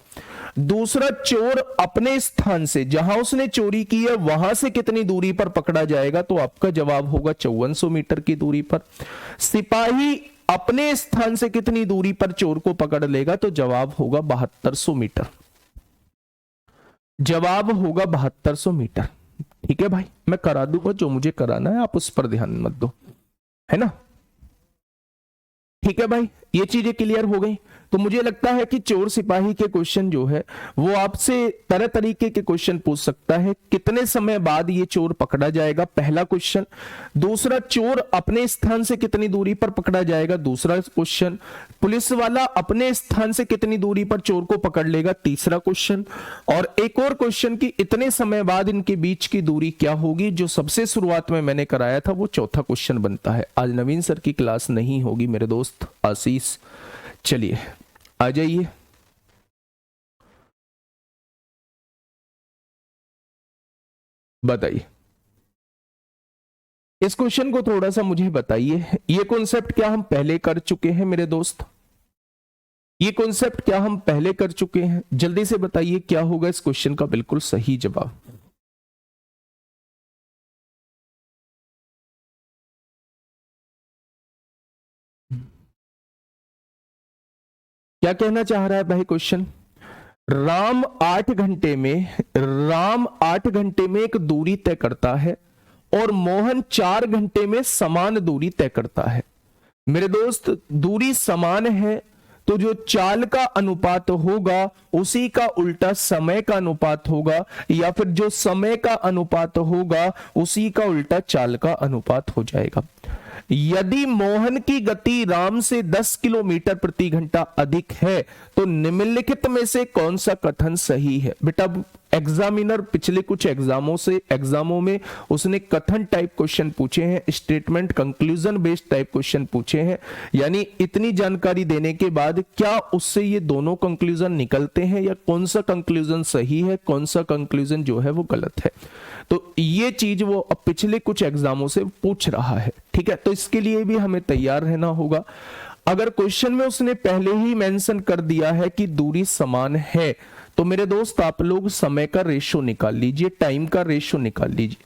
दूसरा, चोर अपने स्थान से, जहां उसने चोरी की है वहां से कितनी दूरी पर पकड़ा जाएगा, तो आपका जवाब होगा 5400 मीटर की दूरी पर। सिपाही अपने स्थान से कितनी दूरी पर चोर को पकड़ लेगा, तो जवाब होगा 7200 मीटर। जवाब होगा 7200 मीटर। ठीक है भाई, मैं करा दूंगा जो मुझे कराना है, आप उस पर ध्यान मत दो, है ना। ठीक है भाई, ये चीजें क्लियर हो गई। तो मुझे लगता है कि चोर सिपाही के क्वेश्चन जो है वो आपसे तरह तरीके के क्वेश्चन पूछ सकता है। कितने समय बाद ये चोर पकड़ा जाएगा, पहला क्वेश्चन। दूसरा, चोर अपने स्थान से कितनी दूरी पर पकड़ा जाएगा, दूसरा क्वेश्चन। पुलिस वाला अपने स्थान से कितनी दूरी पर चोर को पकड़ लेगा, तीसरा क्वेश्चन। और एक और क्वेश्चन कि इतने समय बाद इनके बीच की दूरी क्या होगी, जो सबसे शुरुआत में मैंने कराया था, वो चौथा क्वेश्चन बनता है। आज नवीन सर की क्लास नहीं होगी मेरे दोस्त आशीष। चलिए आ जाइए। बताइए इस क्वेश्चन को थोड़ा सा मुझे बताइए। ये कॉन्सेप्ट क्या हम पहले कर चुके हैं मेरे दोस्त? ये कॉन्सेप्ट क्या हम पहले कर चुके हैं? जल्दी से बताइए क्या होगा इस क्वेश्चन का बिल्कुल सही जवाब। क्या कहना चाह रहा है भाई क्वेश्चन? राम 8 घंटे में एक दूरी तय करता है और मोहन 4 घंटे में समान दूरी तय करता है। मेरे दोस्त दूरी समान है तो जो चाल का अनुपात होगा उसी का उल्टा समय का अनुपात होगा, या फिर जो समय का अनुपात होगा उसी का उल्टा चाल का अनुपात हो जाएगा। यदि मोहन की गति राम से 10 किलोमीटर प्रति घंटा अधिक है तो निम्नलिखित में से कौन सा कथन सही है? बेटा एग्जामिनर पिछले कुछ एग्जामों में उसने कथन टाइप क्वेश्चन पूछे हैं, statement conclusion based type question पूछे हैं, यानी इतनी जानकारी देने के बाद क्या उससे ये दोनों कंक्लूजन निकलते हैं या कौन सा कंक्लूजन सही है, कौन सा कंक्लूजन जो है वो गलत है। तो ये चीज वो अब पिछले कुछ एग्जामों से पूछ रहा है, ठीक है। तो इसके लिए भी हमें तैयार रहना होगा। अगर क्वेश्चन में उसने पहले ही मेंशन कर दिया है कि दूरी समान है, तो मेरे दोस्त आप लोग समय का रेशो निकाल लीजिए, टाइम का रेशो निकाल लीजिए।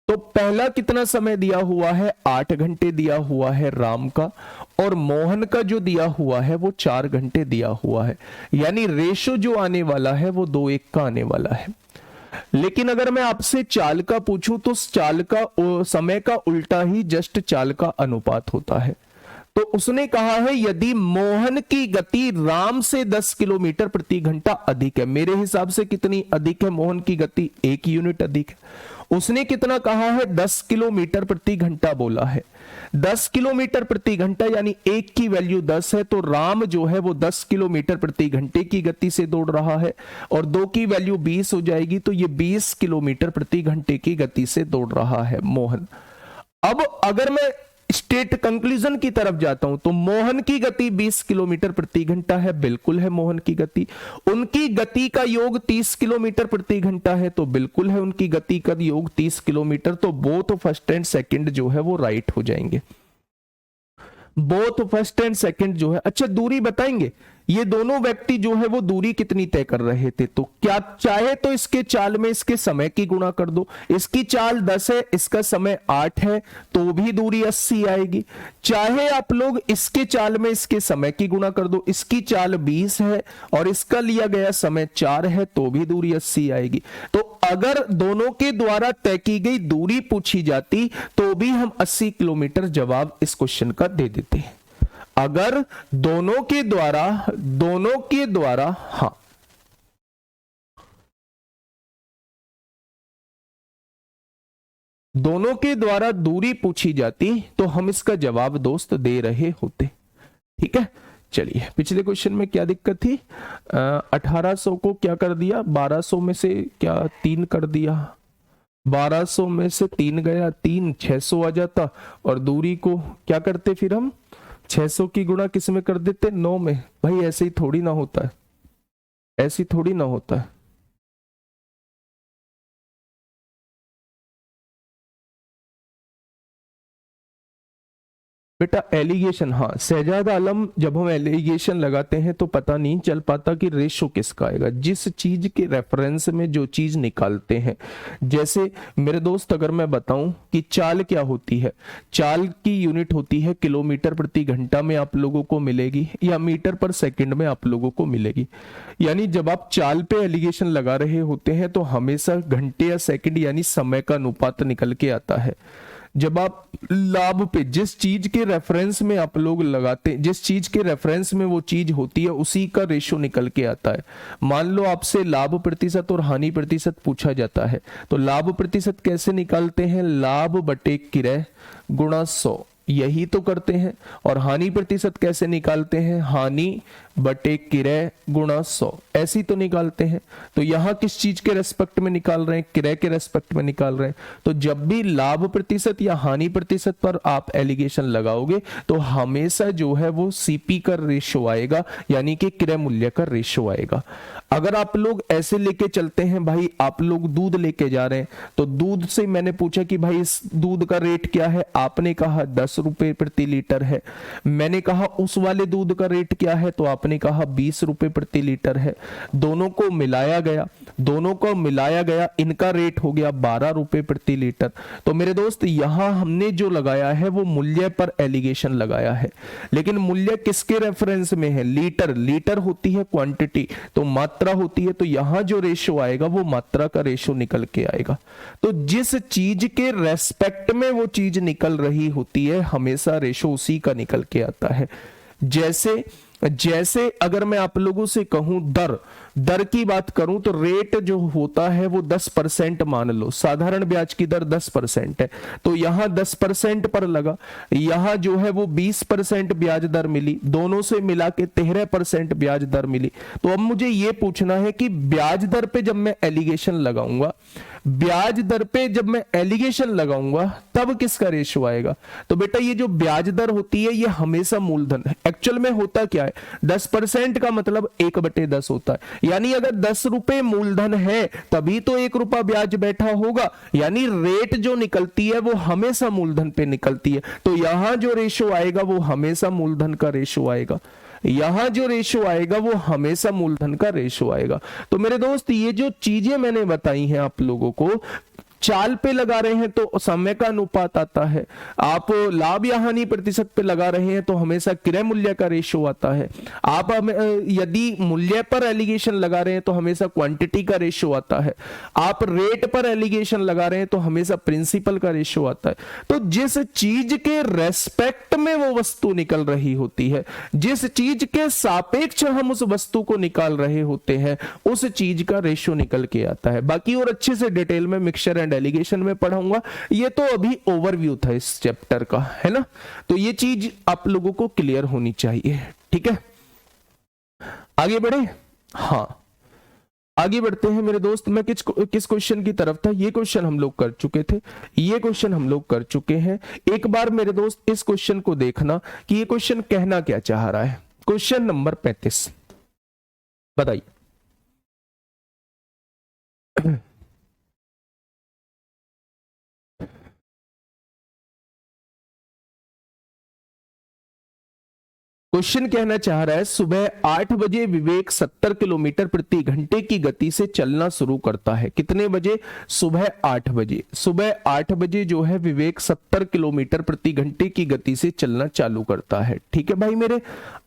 तो पहला कितना समय दिया हुआ है? 8 घंटे दिया हुआ है राम का, और मोहन का जो दिया हुआ है वो 4 घंटे दिया हुआ है, यानी रेशो जो आने वाला है वो 2:1 का आने वाला है। लेकिन अगर मैं आपसे चाल का पूछूं तो चाल का समय का उल्टा ही जस्ट चाल का अनुपात होता है। तो उसने कहा है यदि मोहन की गति राम से 10 किलोमीटर प्रति घंटा अधिक है, मेरे हिसाब से कितनी अधिक है मोहन की गति? 1 यूनिट अधिक है। उसने कितना कहा है? 10 किलोमीटर प्रति घंटा बोला है। 10 किलोमीटर प्रति घंटा यानी 1 की वैल्यू 10 है, तो राम जो है वो 10 किलोमीटर प्रति घंटे की गति से दौड़ रहा है, और 2 की वैल्यू 20 हो जाएगी, तो ये 20 किलोमीटर प्रति घंटे की गति से दौड़ रहा है मोहन। अब अगर मैं स्टेट कंक्लूजन की तरफ जाता हूं तो मोहन की गति 20 किलोमीटर प्रति घंटा है, बिल्कुल है मोहन की गति। उनकी गति का योग 30 किलोमीटर प्रति घंटा है, तो बिल्कुल है उनकी गति का योग 30 किलोमीटर। तो बोथ फर्स्ट एंड सेकंड जो है वो राइट हो जाएंगे, बोथ फर्स्ट एंड सेकंड जो है। अच्छा दूरी बताएंगे, ये दोनों व्यक्ति जो है वो दूरी कितनी तय कर रहे थे? तो क्या चाहे तो इसके चाल में इसके समय की गुणा कर दो। इसकी चाल 10 है, इसका समय 8 है, तो भी दूरी 80 आएगी। चाहे आप लोग इसके चाल में इसके समय की गुणा कर दो, इसकी चाल 20 है और इसका लिया गया समय 4 है, तो भी दूरी 80 आएगी। तो अगर दोनों के द्वारा तय की गई दूरी पूछी जाती तो भी हम 80 किलोमीटर जवाब इस क्वेश्चन का दे देते हैं। अगर दोनों के द्वारा हाँ दोनों के द्वारा दूरी पूछी जाती तो हम इसका जवाब दोस्त दे रहे होते, ठीक है। चलिए पिछले क्वेश्चन में क्या दिक्कत थी? 1800 को क्या कर दिया? 1200 में से क्या 3 कर दिया? 1200 में से 3 गया, 3 600 आ जाता, और दूरी को क्या करते फिर हम? 600 की गुणा किस में कर देते? 9 में। भाई ऐसे ही थोड़ी ना होता है, ऐसी थोड़ी ना होता है। बेटा एलिगेशन, हाँ शहजाद आलम, जब हम एलिगेशन लगाते हैं तो पता नहीं चल पाता कि रेशो किसका आएगा। जिस चीज के रेफरेंस में जो चीज निकालते हैं, जैसे मेरे दोस्त अगर मैं बताऊं कि चाल क्या होती है, चाल की यूनिट होती है किलोमीटर प्रति घंटा में आप लोगों को मिलेगी, या मीटर पर सेकंड में आप लोगों को मिलेगी। यानी जब आप चाल पे एलिगेशन लगा रहे होते हैं तो हमेशा घंटे या सेकंड यानी समय का अनुपात निकल के आता है। जब आप लाभ पे जिस चीज के रेफरेंस में आप लोग लगाते हैं, जिस चीज के रेफरेंस में वो चीज होती है उसी का रेशो निकल के आता है। मान लो आपसे लाभ प्रतिशत और हानि प्रतिशत पूछा जाता है, तो लाभ प्रतिशत कैसे निकालते हैं? लाभ बटे किरय गुणा 100, यही तो करते हैं। और हानि प्रतिशत कैसे निकालते हैं? हानि बटे किरय गुणा 100, ऐसी तो निकालते हैं। तो यहां किस चीज के रेस्पेक्ट में निकाल रहे हैं? किरय के रेस्पेक्ट में निकाल रहे हैं। तो जब भी लाभ प्रतिशत या हानि प्रतिशत पर आप एलिगेशन लगाओगे तो हमेशा जो है वो सीपी का रेशो आएगा, यानी कि क्रय मूल्य का रेशो आएगा। अगर आप लोग ऐसे लेके चलते हैं, भाई आप लोग दूध लेके जा रहे हैं, तो दूध से मैंने पूछा कि भाई इस दूध का रेट क्या है, आपने कहा 10 रुपए प्रति लीटर है। मैंने कहा उस वाले दूध का रेट क्या है, तो आपने कहा 20 रुपए प्रति लीटर है। दोनों को मिलाया गया, इनका रेट हो गया 12 रुपए प्रति लीटर। तो मेरे दोस्त यहां हमने जो लगाया है वो मूल्य पर एलिगेशन लगाया है, लेकिन मूल्य किसके रेफरेंस में है? लीटर। लीटर होती है क्वांटिटी, तो मात्रा होती है, तो यहां जो रेशो आएगा वो मात्रा का रेशो निकल के आएगा। तो जिस चीज के रेस्पेक्ट में वो चीज निकल रही होती है हमेशा रेशो उसी का निकल के आता है। जैसे जैसे अगर मैं आप लोगों से कहूं दर की बात करूं तो रेट जो होता है वो 10% मान लो, साधारण ब्याज की दर 10% है, तो यहां 10% पर लगा, यहां जो है वो 20% ब्याज दर मिली, दोनों से मिला के 13% ब्याज दर मिली। तो अब मुझे ये पूछना है कि ब्याज दर पे जब मैं एलिगेशन लगाऊंगा, ब्याज दर पे जब मैं एलिगेशन लगाऊंगा तब किसका रेशो आएगा? तो बेटा ये जो ब्याज दर होती है ये हमेशा मूलधन है। एक्चुअल में होता क्या है, 10% का मतलब 1/10 होता है, यानी अगर 10 रुपए मूलधन है तभी तो 1 रुपया ब्याज बैठा होगा, यानी रेट जो निकलती है वो हमेशा मूलधन पे निकलती है। तो यहां जो रेशो आएगा वो हमेशा मूलधन का रेशो आएगा, यहां जो रेशो आएगा वो हमेशा मूलधन का रेशो आएगा। तो मेरे दोस्त ये जो चीजें मैंने बताई हैं आप लोगों को, चाल पे लगा रहे हैं तो समय का अनुपात आता है, आप लाभ या हानि प्रतिशत पे लगा रहे हैं तो हमेशा क्रय मूल्य का रेशो आता है, आप यदि मूल्य पर एलिगेशन लगा रहे हैं तो हमेशा क्वांटिटी का रेशो आता है, आप रेट पर एलिगेशन लगा रहे हैं तो हमेशा प्रिंसिपल का रेशो आता है। तो जिस चीज के रेस्पेक्ट में वो वस्तु निकल रही होती है, जिस चीज के सापेक्ष हम उस वस्तु को निकाल रहे होते हैं, उस चीज का रेशो निकल के आता है। बाकी और अच्छे से डिटेल में मिक्सचर एंड एलिगेशन में पढ़ाऊंगा, ये तो अभी ओवरव्यू था इस चैप्टर का, है ना। तो ये चीज आप लोगों को क्लियर होनी चाहिए, ठीक है। आगे बढ़े, हाँ आगे बढ़ते हैं मेरे दोस्त। मैं किस क्वेश्चन की तरफ था, ये क्वेश्चन हम लोग कर चुके थे, ये क्वेश्चन हम लोग कर चुके हैं। एक बार मेरे दोस्त इस क्वेश्चन को देखना कि ये क्वेश्चन कहना क्या चाह रहा है। क्वेश्चन नंबर 35 बताइए। क्वेश्चन कहना चाह रहा है, सुबह 8 बजे विवेक 70 किलोमीटर प्रति घंटे की गति से चलना शुरू करता है। कितने बजे? सुबह 8 बजे। सुबह 8 बजे जो है विवेक 70 किलोमीटर प्रति घंटे की गति से चलना चालू करता है। ठीक है भाई मेरे,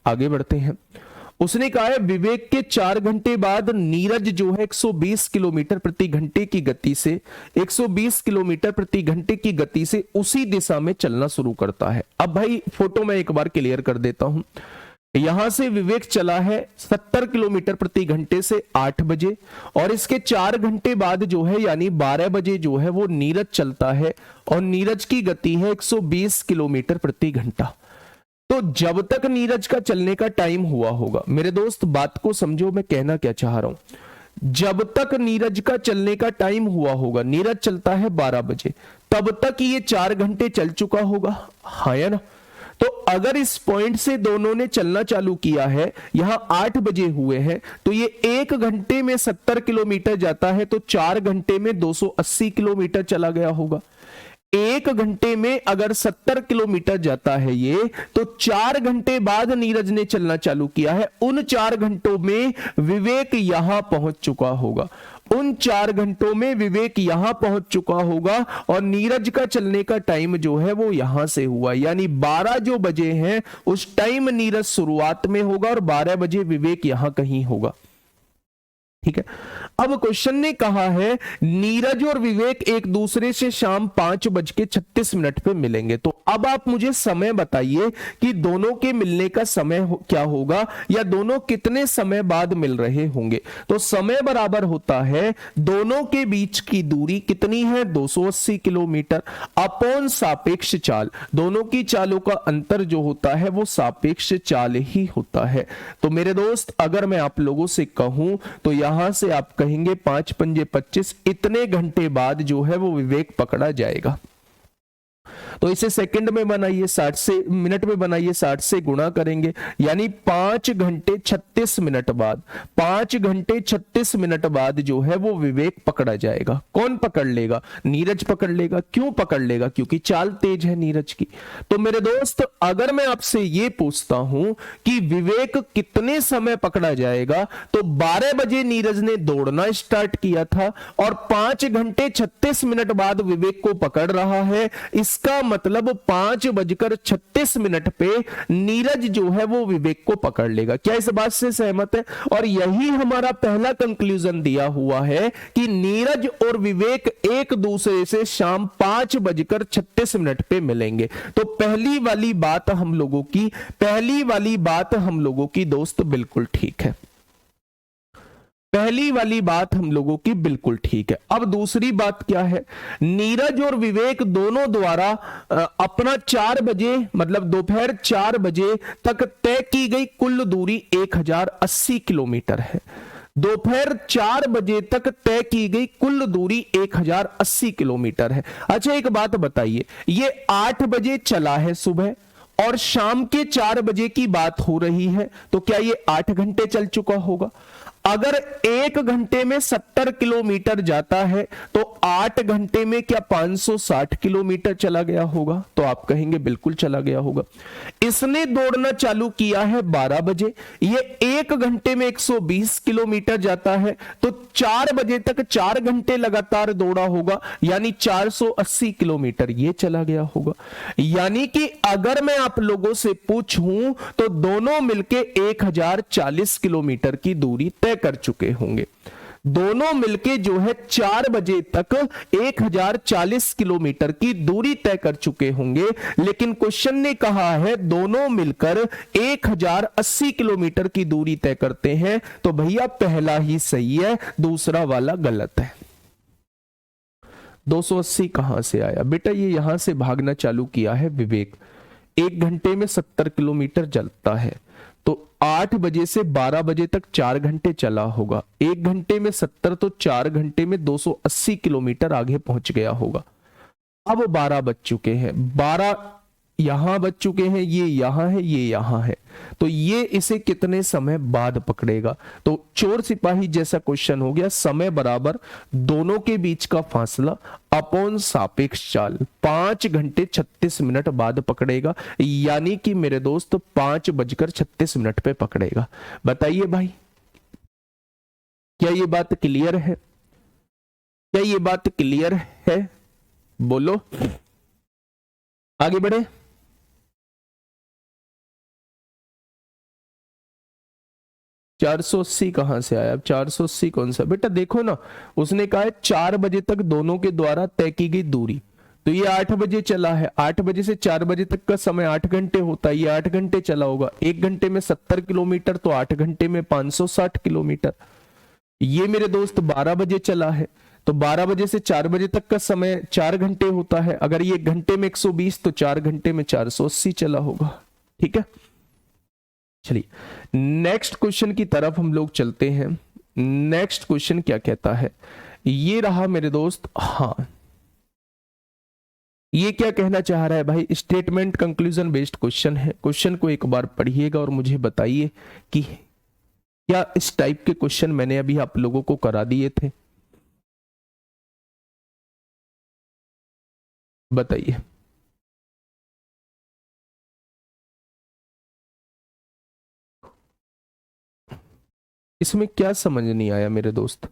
आगे बढ़ते हैं। उसने कहा है विवेक के 4 घंटे बाद नीरज जो है 120 किलोमीटर प्रति घंटे की गति से 120 किलोमीटर प्रति घंटे की गति से उसी दिशा में चलना शुरू करता है। अब भाई फोटो में एक बार क्लियर कर देता हूं। यहां से विवेक चला है 70 किलोमीटर प्रति घंटे से 8 बजे, और इसके 4 घंटे बाद जो है यानी 12 बजे जो है वो नीरज चलता है, और नीरज की गति है 120 किलोमीटर प्रति घंटा। तो जब तक नीरज का चलने का टाइम हुआ होगा, मेरे दोस्त बात को समझो मैं कहना क्या चाह रहा हूं। जब तक नीरज का चलने का टाइम हुआ होगा, नीरज चलता है 12 बजे, तब तक ये 4 घंटे चल चुका होगा, हाँ या ना। तो अगर इस पॉइंट से दोनों ने चलना चालू किया है, यहां 8 बजे हुए हैं, तो ये 1 घंटे में 70 किलोमीटर जाता है, तो 4 घंटे में 280 किलोमीटर चला गया होगा। 1 घंटे में अगर 70 किलोमीटर जाता है ये, तो 4 घंटे बाद नीरज ने चलना चालू किया है। उन 4 घंटों में विवेक यहां पहुंच चुका होगा, उन 4 घंटों में विवेक यहां पहुंच चुका होगा, और नीरज का चलने का टाइम जो है वो यहां से हुआ, यानी 12 जो बजे हैं उस टाइम नीरज शुरुआत में होगा और 12 बजे विवेक यहां कहीं होगा। ठीक है। अब क्वेश्चन ने कहा है नीरज और विवेक एक दूसरे से शाम 5:36 पे मिलेंगे। तो अब आप मुझे समय बताइए कि दोनों के मिलने का समय क्या होगा, या दोनों कितने समय बाद मिल रहे होंगे। तो समय बराबर होता है दोनों के बीच की दूरी कितनी है, 280 किलोमीटर, अपॉन सापेक्ष चाल। दोनों की चालों का अंतर जो होता है वो सापेक्ष चाल ही होता है। तो मेरे दोस्त अगर मैं आप लोगों से कहूं तो यहां से आप कहेंगे 5 पंजे 25, इतने घंटे बाद जो है वो विवेक पकड़ा जाएगा। तो इसे सेकंड में बनाइए, 60 से मिनट में बनाइए, 60 से गुणा करेंगे, यानी 5 घंटे 36 मिनट बाद, 5 घंटे 36 मिनट बाद जो है वो विवेक पकड़ा जाएगा। कौन पकड़ लेगा? नीरज पकड़ लेगा। क्यों पकड़ लेगा? क्योंकि चाल तेज है नीरज की। तो मेरे दोस्त अगर मैं आपसे ये पूछता हूं कि विवेक कितने समय पकड़ा जाएगा, तो 12 बजे नीरज ने दौड़ना स्टार्ट किया था और 5 घंटे 36 मिनट बाद विवेक को पकड़ रहा है। इस इसका मतलब 5:36 पे नीरज जो है वो विवेक को पकड़ लेगा। क्या इस बात से सहमत है? और यही हमारा पहला कंक्लूजन दिया हुआ है कि नीरज और विवेक एक दूसरे से शाम 5:36 पे मिलेंगे। तो पहली वाली बात हम लोगों की दोस्त बिल्कुल ठीक है। पहली वाली बात हम लोगों की बिल्कुल ठीक है। अब दूसरी बात क्या है, नीरज और विवेक दोनों द्वारा अपना 4 बजे मतलब दोपहर 4 बजे तक तय की गई कुल दूरी 1080 किलोमीटर है। दोपहर 4 बजे तक तय की गई कुल दूरी 1080 किलोमीटर है। अच्छा एक बात बताइए, ये 8 बजे चला है सुबह और शाम के 4 बजे की बात हो रही है, तो क्या ये 8 घंटे चल चुका होगा? अगर 1 घंटे में 70 किलोमीटर जाता है तो 8 घंटे में क्या 560 किलोमीटर चला गया होगा? तो आप कहेंगे बिल्कुल चला गया होगा। इसने दौड़ना चालू किया है 12 बजे, ये 1 घंटे में 120 किलोमीटर जाता है, तो 4 बजे तक 4 घंटे लगातार दौड़ा होगा, यानी 480 किलोमीटर ये चला गया होगा। यानी कि अगर मैं आप लोगों से पूछूं तो दोनों मिलके 1040 किलोमीटर की दूरी तय कर चुके होंगे। दोनों मिलके जो है 4 बजे तक 1040 किलोमीटर की दूरी तय कर चुके होंगे। लेकिन क्वेश्चन ने कहा है दोनों मिलकर 1080 किलोमीटर की दूरी तय करते हैं, तो भैया पहला ही सही है, दूसरा वाला गलत है। 280 कहां से आया बेटा? ये यहां से भागना चालू किया है विवेक। 1 घंटे में 70 किलोमीटर चलता है, तो 8 बजे से 12 बजे तक 4 घंटे चला होगा। 1 घंटे में 70 तो 4 घंटे में 280 किलोमीटर आगे पहुंच गया होगा। अब 12 बज चुके हैं, 12 यहां बज चुके हैं, ये यहां है, ये यहां है, तो ये इसे कितने समय बाद पकड़ेगा? तो चोर सिपाही जैसा क्वेश्चन हो गया। समय बराबर दोनों के बीच का फासला अपॉन सापेक्ष चाल, 5 घंटे 36 मिनट बाद पकड़ेगा, यानी कि मेरे दोस्त 5:36 पे पकड़ेगा। बताइए भाई, क्या ये बात क्लियर है? क्या ये बात क्लियर है? बोलो, आगे बढ़े। चार सौ अस्सी कहां से आया? अब 480 कौन सा बेटा? देखो ना, उसने कहा है 4 बजे तक दोनों के द्वारा तय की गई दूरी, तो ये 8 बजे चला है। 8 बजे से 4 बजे तक का समय 8 घंटे होता है, ये 8 घंटे चला होगा। 1 घंटे में 70 किलोमीटर, तो 8 घंटे में 560 किलोमीटर। ये मेरे दोस्त 12 बजे चला है, तो 12 बजे से 4 बजे तक का समय 4 घंटे होता है। अगर ये 1 घंटे में 120, तो 4 घंटे में 480 चला होगा। ठीक है, चलिए नेक्स्ट क्वेश्चन की तरफ हम लोग चलते हैं। नेक्स्ट क्वेश्चन क्या कहता है? ये रहा मेरे दोस्त। हाँ, ये क्या कहना चाह रहा है भाई? स्टेटमेंट कंक्लूजन बेस्ड क्वेश्चन है। क्वेश्चन को एक बार पढ़िएगा और मुझे बताइए कि क्या इस टाइप के क्वेश्चन मैंने अभी आप लोगों को करा दिए थे? बताइए। इसमें क्या समझ नहीं आया मेरे दोस्त?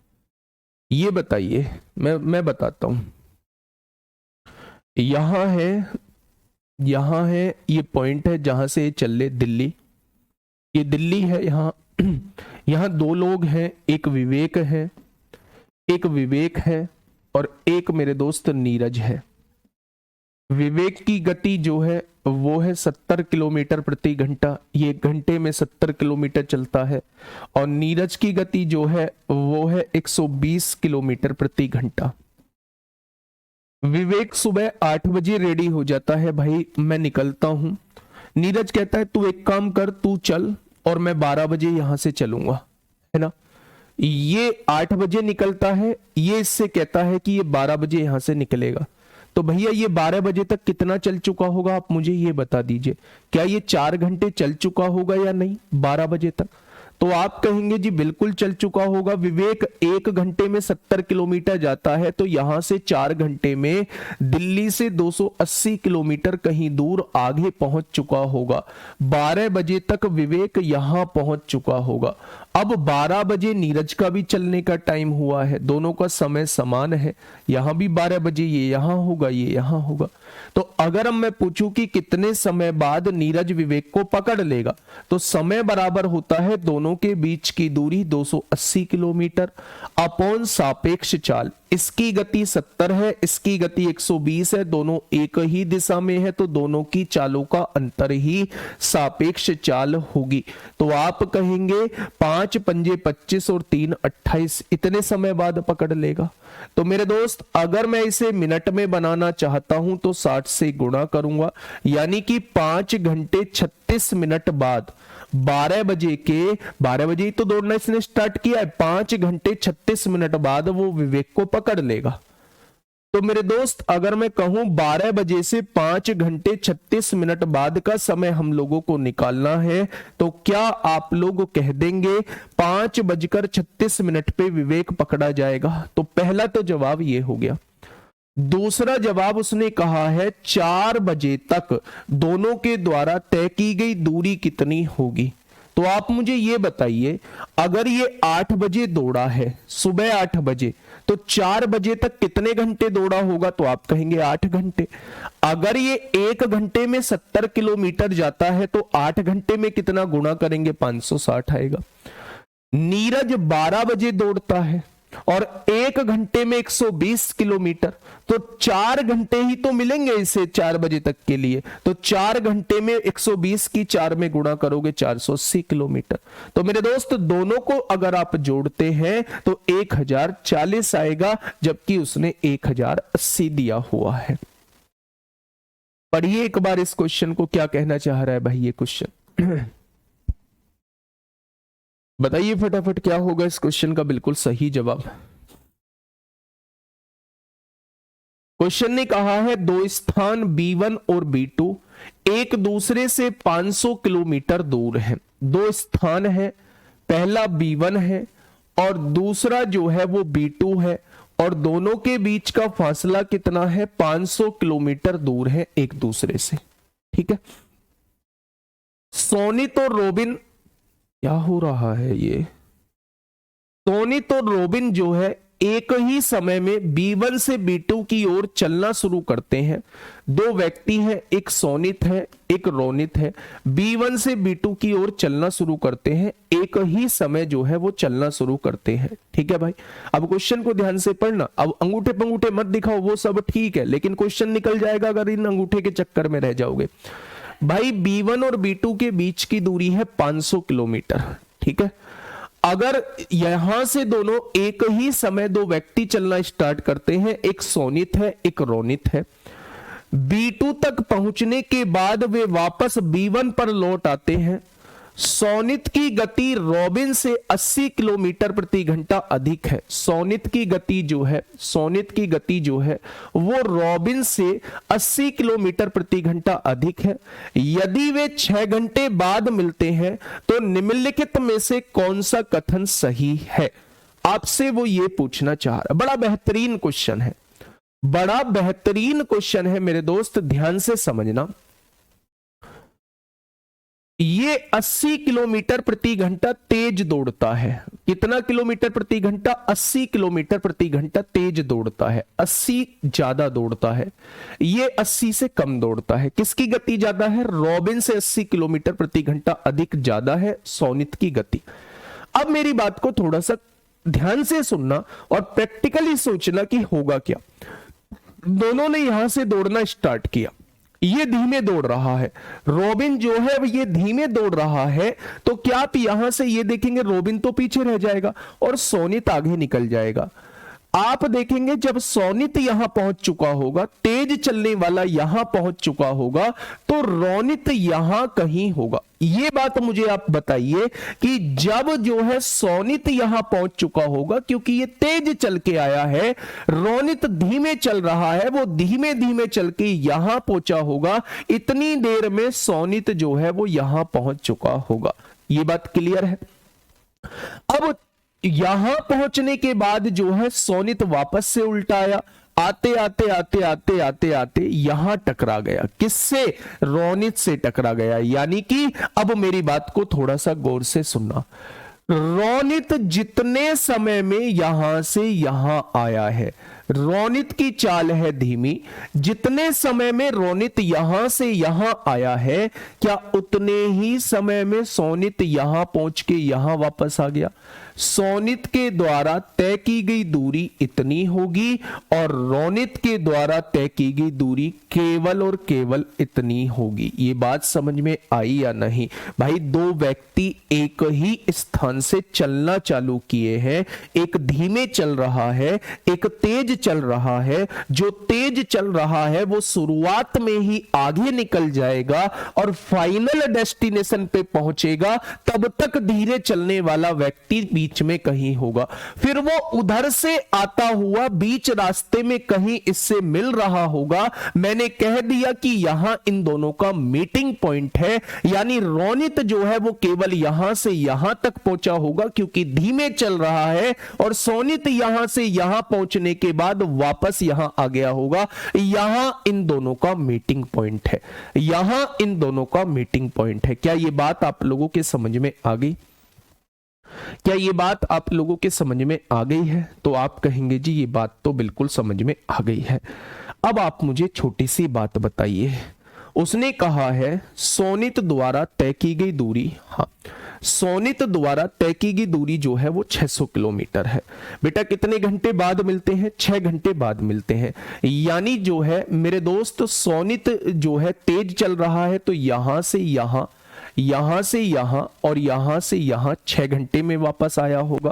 ये बताइए, मैं बताता हूं। यहां है ये पॉइंट है जहां से ये चल ले दिल्ली, ये दिल्ली है। यहां 2 लोग हैं, एक विवेक है और एक मेरे दोस्त नीरज है। विवेक की गति जो है वो है 70 किलोमीटर प्रति घंटा, ये 1 घंटे में 70 किलोमीटर चलता है। और नीरज की गति जो है वो है 120 किलोमीटर प्रति घंटा। विवेक सुबह 8 बजे रेडी हो जाता है, भाई मैं निकलता हूं। नीरज कहता है तू एक काम कर, तू चल और मैं 12 बजे यहां से चलूंगा, है ना। ये 8 बजे निकलता है, ये इससे कहता है कि ये 12 बजे यहां से निकलेगा। तो भैया ये 12 बजे तक कितना चल चुका होगा, आप मुझे ये बता दीजिए। क्या ये 4 घंटे चल चुका होगा या नहीं 12 बजे तक? तो आप कहेंगे जी बिल्कुल चल चुका होगा। विवेक 1 घंटे में 70 किलोमीटर जाता है, तो यहां से 4 घंटे में दिल्ली से 280 किलोमीटर कहीं दूर आगे पहुंच चुका होगा। 12 बजे तक विवेक यहां पहुंच चुका होगा। अब 12 बजे नीरज का भी चलने का टाइम हुआ है, दोनों का समय समान है। यहां भी 12 बजे, ये यहां होगा, ये यहां होगा। तो अगर हम मैं पूछूं कि कितने समय बाद नीरज विवेक को पकड़ लेगा, तो समय बराबर होता है दोनों के बीच की दूरी 280 किलोमीटर अपॉन सापेक्ष चाल। इसकी गति 70 है, इसकी गति 120 है, दोनों एक ही दिशा में है, तो दोनों की चालों का अंतर ही सापेक्ष चाल होगी। तो आप कहेंगे 5 पंजे 25 और 3 28, इतने समय बाद पकड़ लेगा। तो मेरे दोस्त अगर मैं इसे मिनट में बनाना चाहता हूं तो 60 से गुणा करूंगा, यानी कि 5 घंटे 36 मिनट बाद 12 बजे ही तो दौड़ना इसने स्टार्ट किया है, 5 घंटे 36 मिनट बाद वो विवेक को पकड़ लेगा। तो मेरे दोस्त अगर मैं कहूं 12 बजे से 5 घंटे 36 मिनट बाद का समय हम लोगों को निकालना है, तो क्या आप लोग कह देंगे 5:36 पे विवेक पकड़ा जाएगा? तो पहला तो जवाब ये हो गया। दूसरा जवाब उसने कहा है 4 बजे तक दोनों के द्वारा तय की गई दूरी कितनी होगी। तो आप मुझे ये बताइए, अगर ये 8 बजे दौड़ा है, सुबह 8 बजे, तो 4 बजे तक कितने घंटे दौड़ा होगा? तो आप कहेंगे 8 घंटे। अगर ये 1 घंटे में 70 किलोमीटर जाता है तो 8 घंटे में कितना गुणा करेंगे? 560 आएगा। नीरज 12 बजे दौड़ता है और 1 घंटे में 120 किलोमीटर, तो 4 घंटे ही तो मिलेंगे इसे 4 बजे तक के लिए। तो 4 घंटे में 120 की 4 में गुणा करोगे 480 किलोमीटर। तो मेरे दोस्त दोनों को अगर आप जोड़ते हैं तो 1040 आएगा, जबकि उसने 1080 दिया हुआ है। पढ़िए एक बार इस क्वेश्चन को, क्या कहना चाह रहा है भाई ये क्वेश्चन। बताइए फटाफट क्या होगा इस क्वेश्चन का बिल्कुल सही जवाब। क्वेश्चन ने कहा है दो स्थान B1 और B2 एक दूसरे से 500 किलोमीटर दूर हैं। दो स्थान है, पहला B1 है और दूसरा जो है वो B2 है, और दोनों के बीच का फासला कितना है? 500 किलोमीटर दूर है एक दूसरे से। ठीक है। सोनित और रोबिन, क्या हो रहा है ये? सोनित और रोबिन जो है एक ही समय में B1 से B2 की ओर चलना शुरू करते हैं। दो व्यक्ति हैं, एक सोनित है एक रोनित है, B1 से B2 की ओर चलना शुरू करते हैं, एक ही समय जो है वो चलना शुरू करते हैं। ठीक है भाई, अब क्वेश्चन को ध्यान से पढ़ना। अब अंगूठे पंगूठे मत दिखाओ, वो सब ठीक है, लेकिन क्वेश्चन निकल जाएगा अगर इन अंगूठे के चक्कर में रह जाओगे। भाई B1 और B2 के बीच की दूरी है 500 किलोमीटर। ठीक है। अगर यहां से दोनों एक ही समय दो व्यक्ति चलना स्टार्ट करते हैं, एक सोनित है एक रोनित है, B2 तक पहुंचने के बाद वे वापस B1 पर लौट आते हैं। सोनित की गति रोबिन से 80 किलोमीटर प्रति घंटा अधिक है। सोनित की गति जो है वो रोबिन से 80 किलोमीटर प्रति घंटा अधिक है। यदि वे 6 घंटे बाद मिलते हैं तो निम्नलिखित में से कौन सा कथन सही है? आपसे वो ये पूछना चाह रहा है। बड़ा बेहतरीन क्वेश्चन है, बड़ा बेहतरीन क्वेश्चन है मेरे दोस्त, ध्यान से समझना। ये 80 किलोमीटर प्रति घंटा तेज दौड़ता है। कितना किलोमीटर प्रति घंटा? 80 किलोमीटर प्रति घंटा तेज दौड़ता है। 80 ज्यादा दौड़ता है, ये 80 से कम दौड़ता है। किसकी गति ज्यादा है? रोबिन से 80 किलोमीटर प्रति घंटा अधिक ज्यादा है सोनित की गति। अब मेरी बात को थोड़ा सा ध्यान से सुनना और प्रैक्टिकली सोचना कि होगा क्या। दोनों ने यहां से दौड़ना स्टार्ट किया, ये धीमे दौड़ रहा है, रोबिन जो है ये धीमे दौड़ रहा है, तो क्या आप यहां से ये देखेंगे रोबिन तो पीछे रह जाएगा और सोनित आगे निकल जाएगा। आप देखेंगे जब सोनित यहां पहुंच चुका होगा, तेज चलने वाला यहां पहुंच चुका होगा, तो रोनित यहां कहीं होगा। ये बात मुझे आप बताइए कि जब जो है सोनित यहां पहुंच चुका होगा, क्योंकि ये तेज चल के आया है, रोनित धीमे चल रहा है, वो धीमे धीमे चल के यहां पहुंचा होगा, इतनी देर में सोनित जो है वो यहां पहुंच चुका होगा। ये बात क्लियर है? अब यहां पहुंचने के बाद जो है सोनित वापस से उल्टा आया, आते आते आते आते आते आते यहां टकरा गया। किससे? रोनित से टकरा गया। यानी कि अब मेरी बात को थोड़ा सा गौर से सुनना। रोनित जितने समय में यहां से यहां आया है, रोनित की चाल है धीमी, जितने समय में रोनित यहां से यहां आया है, क्या उतने ही समय में सोनित यहां पहुंच के यहां वापस आ गया। सोनित के द्वारा तय की गई दूरी इतनी होगी और रोनित के द्वारा तय की गई दूरी केवल और केवल इतनी होगी। ये बात समझ में आई या नहीं भाई? दो व्यक्ति एक ही स्थान से चलना चालू किए हैं, एक धीमे चल रहा है, एक तेज चल रहा है। जो तेज चल रहा है वो शुरुआत में ही आगे निकल जाएगा और फाइनल डेस्टिनेशन पे पहुंचेगा, तब तक धीरे चलने वाला व्यक्ति बीच में कहीं होगा। फिर वो उधर से आता हुआ बीच रास्ते में कहीं इससे मिल रहा होगा। मैंने कह दिया कि यहां इन दोनों का मीटिंग पॉइंट है, यानी रोनित जो है वो केवल यहां से यहां तक पहुंचा होगा क्योंकि धीमे चल रहा है, और सोनित यहां से यहां पहुंचने के बाद वापस यहां आ गया होगा। यहां इन दोनों का मीटिंग पॉइंट है, यहां इन दोनों का मीटिंग पॉइंट है। क्या यह बात आप लोगों के समझ में आ गई? क्या ये बात आप लोगों के समझ में आ गई है? तो आप कहेंगे जी ये बात तो बिल्कुल समझ में आ गई है। अब आप मुझे छोटी सी बात बताइए। उसने कहा है सोनित द्वारा तय की गई दूरी, हाँ सोनित द्वारा तय की गई दूरी जो है वो 600 किलोमीटर है। बेटा कितने घंटे बाद मिलते हैं? 6 घंटे बाद मिलते हैं। यानी जो है मेरे दोस्त सोनित जो है तेज चल रहा है, तो यहां से यहां, यहां से यहां और यहां से यहां 6 घंटे में वापस आया होगा,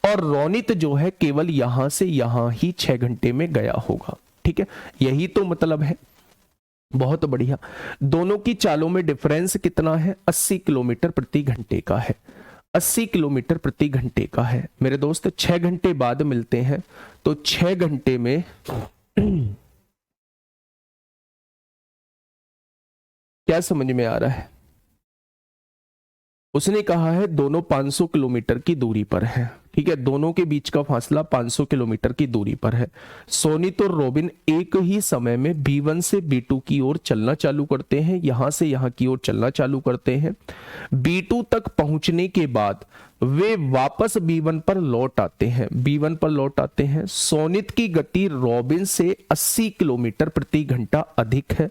और रोनित जो है केवल यहां से यहां ही 6 घंटे में गया होगा। ठीक है, यही तो मतलब है। बहुत बढ़िया। दोनों की चालों में डिफरेंस कितना है? 80 किलोमीटर प्रति घंटे का है। 80 किलोमीटर प्रति घंटे का है मेरे दोस्त। 6 घंटे बाद मिलते हैं, तो 6 घंटे में क्या समझ में आ रहा है? उसने कहा है दोनों 500 किलोमीटर की दूरी पर है। ठीक है, दोनों के बीच का फासला 500 किलोमीटर की दूरी पर है। सोनित और रोबिन एक ही समय में B1 से B2 की ओर चलना चालू करते हैं, यहां से यहां की ओर चलना चालू करते हैं। B2 तक पहुंचने के बाद वे वापस B1 पर लौट आते हैं। B1 पर लौट आते हैं। सोनित की गति रोबिन से 80 किलोमीटर प्रति घंटा अधिक है।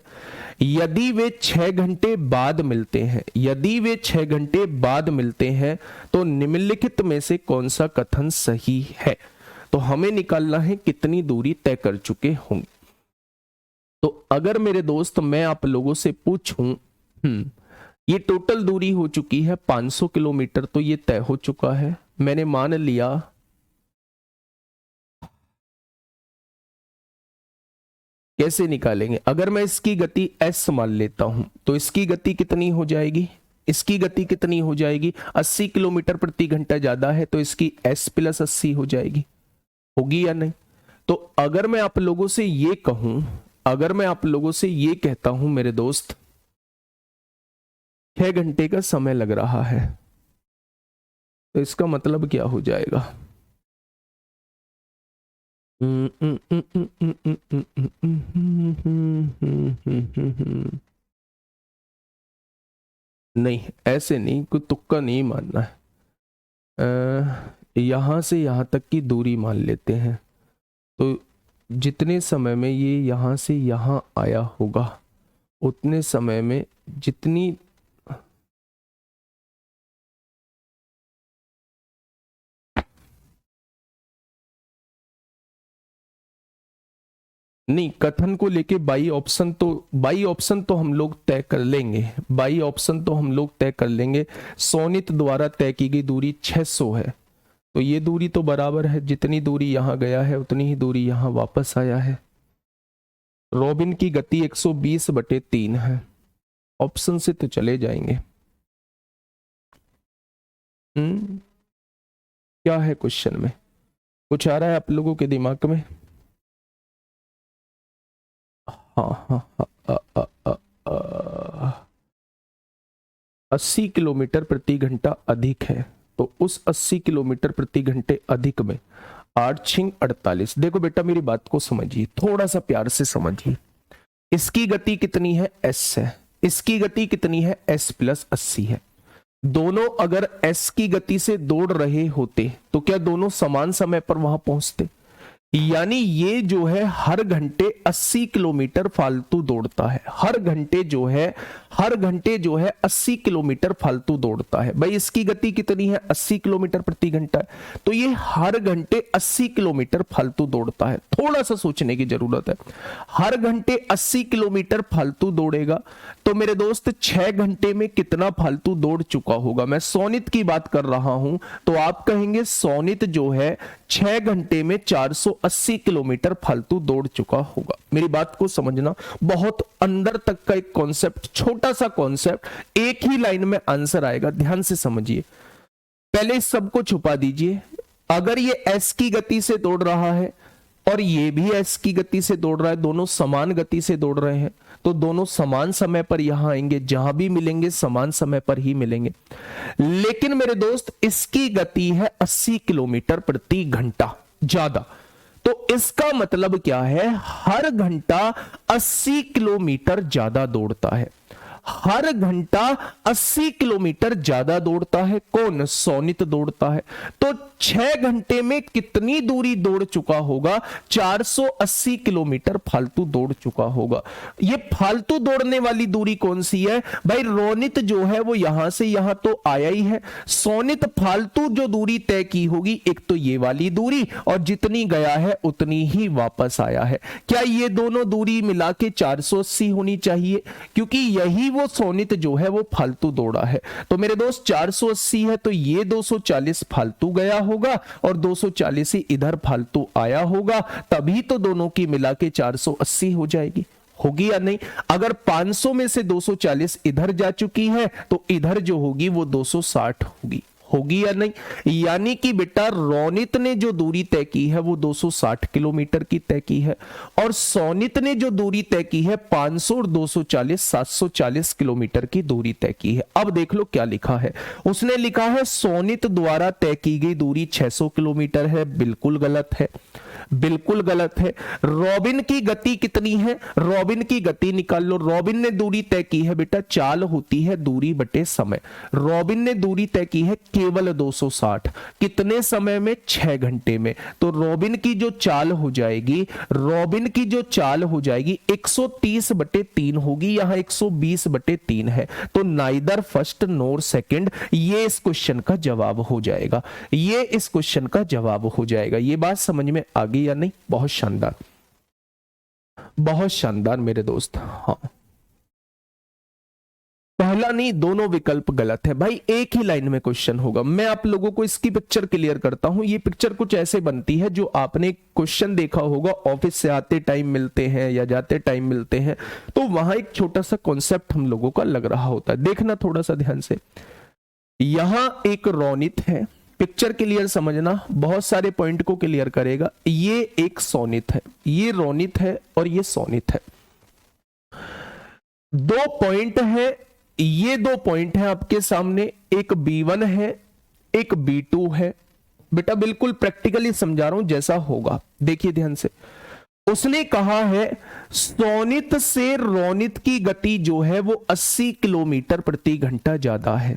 यदि वे 6 घंटे बाद मिलते हैं, यदि वे 6 घंटे बाद मिलते हैं, तो निम्नलिखित में से कौन सा कथन सही है? तो हमें निकालना है कितनी दूरी तय कर चुके होंगे। तो अगर मेरे दोस्त मैं आप लोगों से पूछूं, ये टोटल दूरी हो चुकी है 500 किलोमीटर, तो ये तय हो चुका है। मैंने मान लिया कैसे निकालेंगे? अगर मैं इसकी गति s मान लेता हूं, तो इसकी गति कितनी हो जाएगी? इसकी गति कितनी हो जाएगी? 80 किलोमीटर प्रति घंटा ज्यादा है, तो इसकी s प्लस 80 हो जाएगी। होगी या नहीं? तो अगर मैं आप लोगों से ये कहूं, अगर मैं आप लोगों से ये कहता हूं मेरे दोस्त 6 घंटे का समय लग रहा है, तो इसका मतलब क्या हो जाएगा? नहीं, ऐसे नहीं, कोई तुक्का नहीं मानना है। यहां से यहां तक की दूरी मान लेते हैं, तो जितने समय में ये यहां से यहां आया होगा, उतने समय में जितनी नहीं, कथन को लेके बाई ऑप्शन तो हम लोग तय कर लेंगे। बाई ऑप्शन तो हम लोग तय कर लेंगे। सोनित द्वारा तय की गई दूरी 600 है, तो ये दूरी तो बराबर है, जितनी दूरी यहां गया है उतनी ही दूरी यहां वापस आया है। रोबिन की गति 120/3 है। ऑप्शन से तो चले जाएंगे। क्या है क्वेश्चन में? कुछ आ रहा है आप लोगों के दिमाग में? हाँ, 80 किलोमीटर प्रति घंटा अधिक है, तो उस 80 किलोमीटर प्रति घंटे अधिक में 8×48। देखो बेटा मेरी बात को समझिए, थोड़ा सा प्यार से समझिए। इसकी गति कितनी है? s है। इसकी गति कितनी है? s प्लस 80 है। दोनों अगर s की गति से दौड़ रहे होते तो क्या दोनों समान समय पर वहां पहुंचते? यानी ये जो है हर घंटे 80 किलोमीटर फालतू दौड़ता है, हर घंटे जो है 80 किलोमीटर फालतू दौड़ता है। भाई इसकी गति कितनी है, 80 किलोमीटर प्रति घंटा है, तो ये हर घंटे 80 किलोमीटर फालतू दौड़ता है। थोड़ा सा सोचने की जरूरत है, हर घंटे 80 किलोमीटर फालतू दौड़ेगा तो मेरे दोस्त 6 घंटे में कितना फालतू दौड़ चुका होगा। मैं सोनित की बात कर रहा हूं तो आप कहेंगे सोनित जो है 6 घंटे में 480 किलोमीटर फालतू दौड़ चुका होगा। मेरी बात को समझना, बहुत अंदर तक का एक कॉन्सेप्ट, छोटा सा कॉन्सेप्ट, एक ही लाइन में आंसर आएगा, ध्यान से समझिए। पहले इस सब को छुपा दीजिए। अगर ये एस की गति से दौड़ रहा है और ये भी एस की गति से दौड़ रहा है, दोनों समान गति से दौड़ रहे हैं, तो दोनों समान समय पर यहां आएंगे, जहां भी मिलेंगे समान समय पर ही मिलेंगे। लेकिन मेरे दोस्त इसकी गति है 80 किलोमीटर प्रति घंटा ज्यादा, तो इसका मतलब क्या है, हर घंटा 80 किलोमीटर ज्यादा दौड़ता है, हर घंटा 80 किलोमीटर ज्यादा दौड़ता है। कौन, सोनित दौड़ता है। तो 6 घंटे में कितनी दूरी दौड़ चुका होगा, 480 किलोमीटर फालतू दौड़ चुका होगा। ये फालतू दौड़ने वाली दूरी कौन सी है भाई, रोनित जो है वो यहां से यहां तो आया ही है, सोनित फालतू जो दूरी तय की होगी, एक तो ये वाली दूरी, और जितनी गया है उतनी ही वापस आया है। क्या ये दोनों दूरी मिला के 480 होनी चाहिए, क्योंकि यही वो सोनित जो है वो फालतू दौड़ा है। तो मेरे दोस्त 480 है तो ये 240 फालतू गया होगा और 240 ही इधर फालतू आया होगा, तभी तो दोनों की मिला के 480 हो जाएगी। होगी या नहीं? अगर 500 में से 240 इधर जा चुकी है तो इधर जो होगी वो 260 होगी। होगी या नहीं? यानी कि बेटा रोनित ने जो दूरी तय की है वो 260 किलोमीटर की तय की है और सोनित ने जो दूरी तय की है 500 और 240 740 किलोमीटर की दूरी तय की है। अब देख लो क्या लिखा है, उसने लिखा है सोनित द्वारा तय की गई दूरी 600 किलोमीटर है। बिल्कुल गलत है, बिल्कुल गलत है। रॉबिन की गति कितनी है, रॉबिन की गति निकाल लो। रॉबिन ने दूरी तय की है बेटा, चाल होती है दूरी बटे समय। रॉबिन ने दूरी तय की है केवल 260, कितने समय में, 6 घंटे में। तो रॉबिन की जो चाल हो जाएगी, रॉबिन की जो चाल हो जाएगी 130 बटे 3 होगी, यहां 120 बटे 3 है, तो नाइदर फर्स्ट नोर सेकंड, ये इस क्वेश्चन का जवाब हो जाएगा, ये इस क्वेश्चन का जवाब हो जाएगा। ये बात समझ में आ गई या नहीं? बहुत शानदार, बहुत शानदार मेरे दोस्त। हाँ, पहला नहीं, दोनों विकल्प गलत है भाई, एक ही लाइन में क्वेश्चन होगा। मैं आप लोगों को इसकी पिक्चर क्लियर करता हूं। ये पिक्चर कुछ ऐसे बनती है, जो आपने क्वेश्चन देखा होगा, ऑफिस से आते टाइम मिलते हैं या जाते टाइम मिलते हैं, तो वहां एक छोटा सा कॉन्सेप्ट हम लोगों का लग रहा होता है। देखना थोड़ा सा ध्यान से, यहां एक रोनित है, पिक्चर क्लियर समझना, बहुत सारे पॉइंट को क्लियर करेगा। ये एक सोनित है, ये रोनित है और ये सोनित है। 2 पॉइंट है, ये 2 पॉइंट है आपके सामने, एक B1 है, एक B2 है। बेटा बिल्कुल प्रैक्टिकली समझा रहा हूं, जैसा होगा देखिए ध्यान से। उसने कहा है सोनित से रोनित की गति जो है वो 80 किलोमीटर प्रति घंटा ज्यादा है,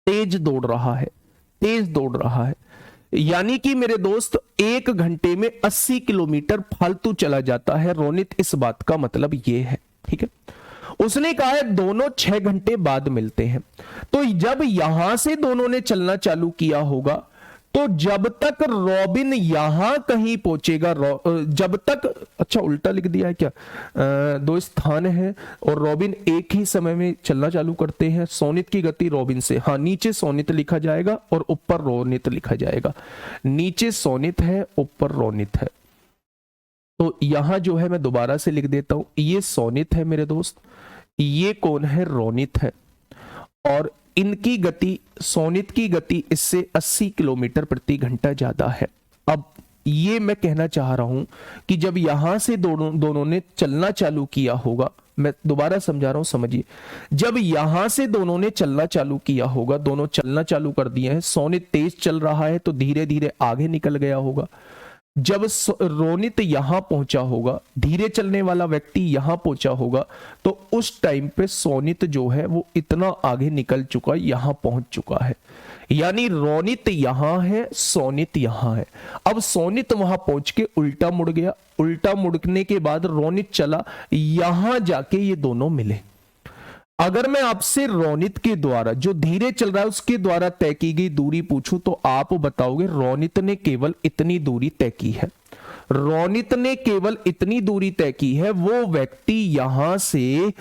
तेज दौड़ रहा है, तेज दौड़ रहा है। यानी कि मेरे दोस्त 1 घंटे में 80 किलोमीटर फालतू चला जाता है रोनित, इस बात का मतलब ये है। ठीक है, उसने कहा है दोनों 6 घंटे बाद मिलते हैं। तो जब यहां से दोनों ने चलना चालू किया होगा, तो जब तक रॉबिन यहां कहीं पहुंचेगा, जब तक, अच्छा उल्टा लिख दिया है क्या, 2 स्थान है और रॉबिन एक ही समय में चलना चालू करते हैं। सोनित की गति रॉबिन से, हाँ नीचे सोनित लिखा जाएगा और ऊपर रोनित लिखा जाएगा। नीचे सोनित है, ऊपर रोनित है। तो यहां जो है मैं दोबारा से लिख देता हूं, ये सोनित है मेरे दोस्त, ये कौन है, रोनित है, और इनकी गति, सोनित की गति इससे 80 किलोमीटर प्रति घंटा ज्यादा है। अब ये मैं कहना चाह रहा हूं कि जब यहां से दोनों ने चलना चालू किया होगा, मैं दोबारा समझा रहा हूं समझिए, जब यहां से दोनों ने चलना चालू किया होगा, दोनों चलना चालू कर दिए हैं, सोनित तेज चल रहा है तो धीरे धीरे आगे निकल गया होगा। जब रोनित यहां पहुंचा होगा, धीरे चलने वाला व्यक्ति यहां पहुंचा होगा, तो उस टाइम पे सोनित जो है वो इतना आगे निकल चुका, यहां पहुंच चुका है। यानी रोनित यहां है, सोनित यहां है। अब सोनित वहां पहुंच के उल्टा मुड़ गया, उल्टा मुड़ने के बाद रोनित चला, यहां जाके ये दोनों मिले। अगर मैं आपसे रोनित के द्वारा, जो धीरे चल रहा है उसके द्वारा तय की गई दूरी पूछूं, तो आप बताओगे रोनित ने केवल इतनी दूरी तय की है। रोनित ने केवल इतनी दूरी तय की है। वो व्यक्ति यहां से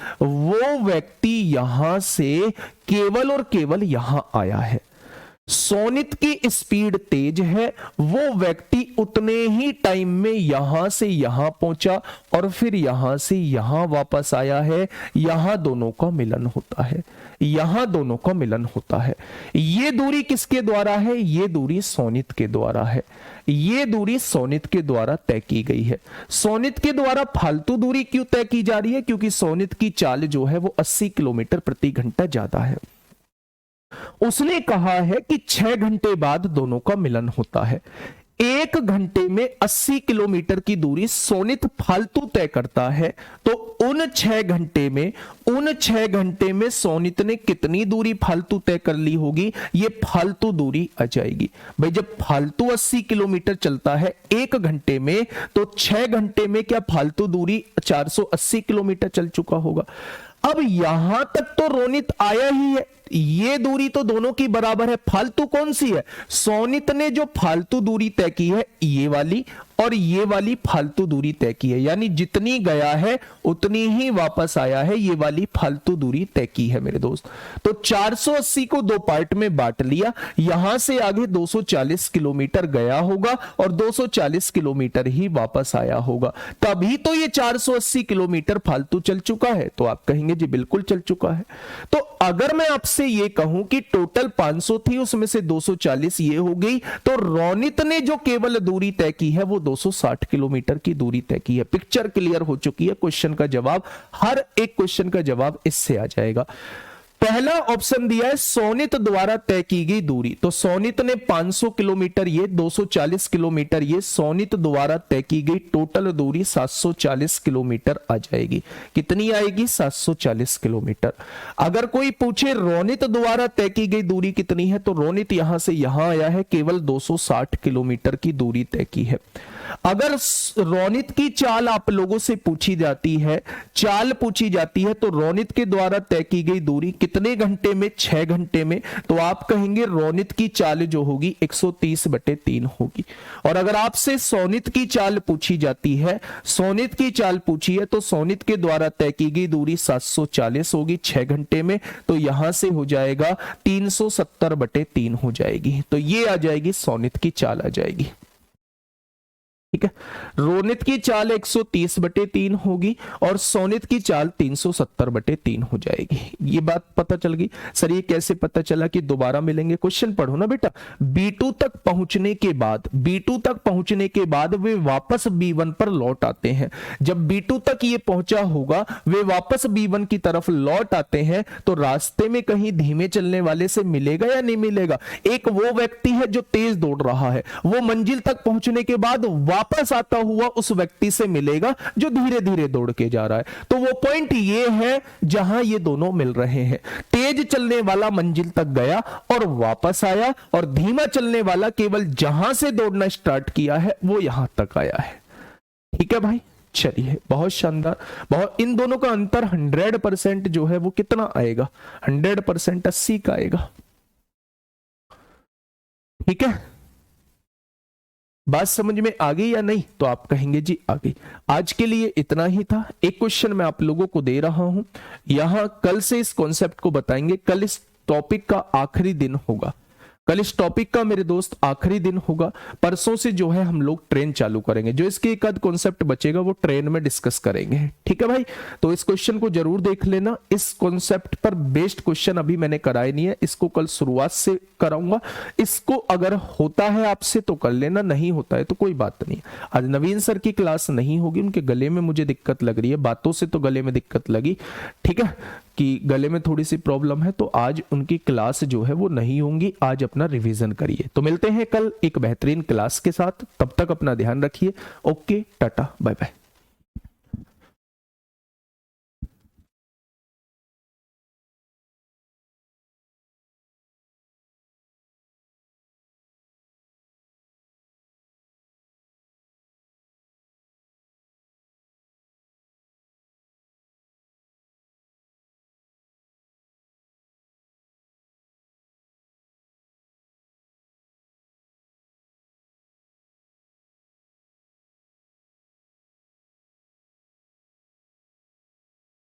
केवल और केवल यहां आया है। सोनित की स्पीड तेज है, वो व्यक्ति उतने ही टाइम में यहां से यहां पहुंचा और फिर यहां से यहां वापस आया है। यहां दोनों का मिलन होता है, यहां दोनों का मिलन होता है। ये दूरी किसके द्वारा है? ये दूरी सोनित के द्वारा है। ये दूरी सोनित के द्वारा तय की गई है। सोनित के द्वारा फालतू दूरी क्यों तय की जा रही है? क्योंकि सोनित की चाल जो है वो 80 किलोमीटर प्रति घंटा ज्यादा है। उसने कहा है कि 6 घंटे बाद दोनों का मिलन होता है। 1 घंटे में 80 किलोमीटर की दूरी सोनित फालतू तय करता है, तो उन 6 घंटे में सोनित ने कितनी दूरी फालतू तय कर ली होगी? ये फालतू दूरी आ जाएगी। भाई जब फालतू 80 किलोमीटर चलता है 1 घंटे में, तो 6 घंटे में क्या फालतू दूरी 480 किलोमीटर चल चुका होगा। अब यहां तक तो रोनित आया ही है, ये दूरी तो दोनों की बराबर है। फालतू कौन सी है? सोनित ने जो फालतू दूरी तय की है ये वाली, और ये वाली फालतू दूरी तय की है। यानी जितनी गया है उतनी ही वापस आया है, ये वाली फालतू दूरी तय की है मेरे दोस्त। तो 480 को 2 पार्ट में बांट लिया। यहां से आगे 240 किलोमीटर गया होगा और 240 किलोमीटर ही वापस आया होगा, तभी तो ये 480 किलोमीटर फालतू चल चुका है। तो आप कहेंगे जी बिल्कुल चल चुका है। तो अगर मैं आपसे ये कहूं कि टोटल 500 थी, उसमें से 240 ये हो गई, तो रोनित ने जो केवल दूरी तय की है वो 260 किलोमीटर की दूरी तय की है। पिक्चर क्लियर हो चुकी है। क्वेश्चन का जवाब, हर एक क्वेश्चन का जवाब इससे आ जाएगा। पहला ऑप्शन दिया है सोनित द्वारा तय की गई दूरी, तो सोनित ने 500 किलोमीटर, ये 240 किलोमीटर, ये सोनित द्वारा तय की गई टोटल दूरी 740 किलोमीटर आ जाएगी। कितनी आएगी? 740 किलोमीटर। अगर कोई पूछे रोनित द्वारा तय की गई दूरी कितनी है, तो रोनित यहां से यहां आया है, केवल 260 किलोमीटर की दूरी तय की है। अगर रोनित की चाल आप लोगों से पूछी जाती है, चाल पूछी जाती है, तो रोनित के द्वारा तय की गई दूरी कितने घंटे में? 6 घंटे में। तो आप कहेंगे रोनित की चाल जो होगी 130/3 होगी। और अगर आपसे सोनित की चाल पूछी जाती है, सोनित की चाल पूछी है, तो सोनित के द्वारा तय की गई दूरी 740 होगी 6 घंटे में। तो यहां से हो जाएगा 370/3 हो जाएगी। तो ये आ जाएगी सोनित की चाल आ जाएगी। ठीक है, रोनित की चाल 130/3 होगी और सोनित की चाल 370/3 हो जाएगी। ये बात पता चल गई। सर ये कैसे पता चला कि दोबारा मिलेंगे? क्वेश्चन पढ़ो ना बेटा। B2 तक पहुंचने के बाद वे वापस B1 पर लौट आते हैं। जब B2 तक ये पहुंचा होगा, वे वापस B1 की तरफ लौट आते हैं, तो रास्ते में कहीं धीमे चलने वाले से मिलेगा या नहीं मिलेगा? एक वो व्यक्ति है जो तेज दौड़ रहा है, वो मंजिल तक पहुंचने के बाद वापस आता हुआ उस व्यक्ति से मिलेगा जो धीरे धीरे दौड़ के जा रहा है। तो वो पॉइंट ये है जहां ये दोनों मिल रहे हैं। तेज चलने वाला मंजिल तक गया और वापस आया, और धीमा चलने वाला केवल जहां से दौड़ना स्टार्ट किया है वो यहां तक आया है। ठीक है भाई, चलिए बहुत शानदार। बहुत, इन दोनों का अंतर 100% जो है वो कितना आएगा? 100% 80 का आएगा। ठीक है, बात समझ में आ गई या नहीं? तो आप कहेंगे जी आ गई। आज के लिए इतना ही था। एक क्वेश्चन मैं आप लोगों को दे रहा हूं, यहां कल से इस कॉन्सेप्ट को बताएंगे। कल इस टॉपिक का आखिरी दिन होगा। कल इस टॉपिक का मेरे दोस्त आखिरी दिन होगा। परसों से जो है हम लोग ट्रेन चालू करेंगे। जो इसके एक आध कॉन्सेप्ट बचेगा वो ट्रेन में डिस्कस करेंगे। ठीक है भाई, तो इस क्वेश्चन को जरूर देख लेना। इस कॉन्सेप्ट पर बेस्ड क्वेश्चन अभी मैंने कराए नहीं है, इसको कल शुरुआत से कराऊंगा। इसको अगर होता है आपसे तो कर लेना, नहीं होता है तो कोई बात नहीं। आज नवीन सर की क्लास नहीं होगी, उनके गले में मुझे दिक्कत लग रही है, बातों से तो गले में दिक्कत लगी। ठीक है, कि गले में थोड़ी सी प्रॉब्लम है, तो आज उनकी क्लास जो है वो नहीं होंगी। आज अपना रिवीजन करिए। तो मिलते हैं कल एक बेहतरीन क्लास के साथ, तब तक अपना ध्यान रखिए। Okay, tata, bye bye.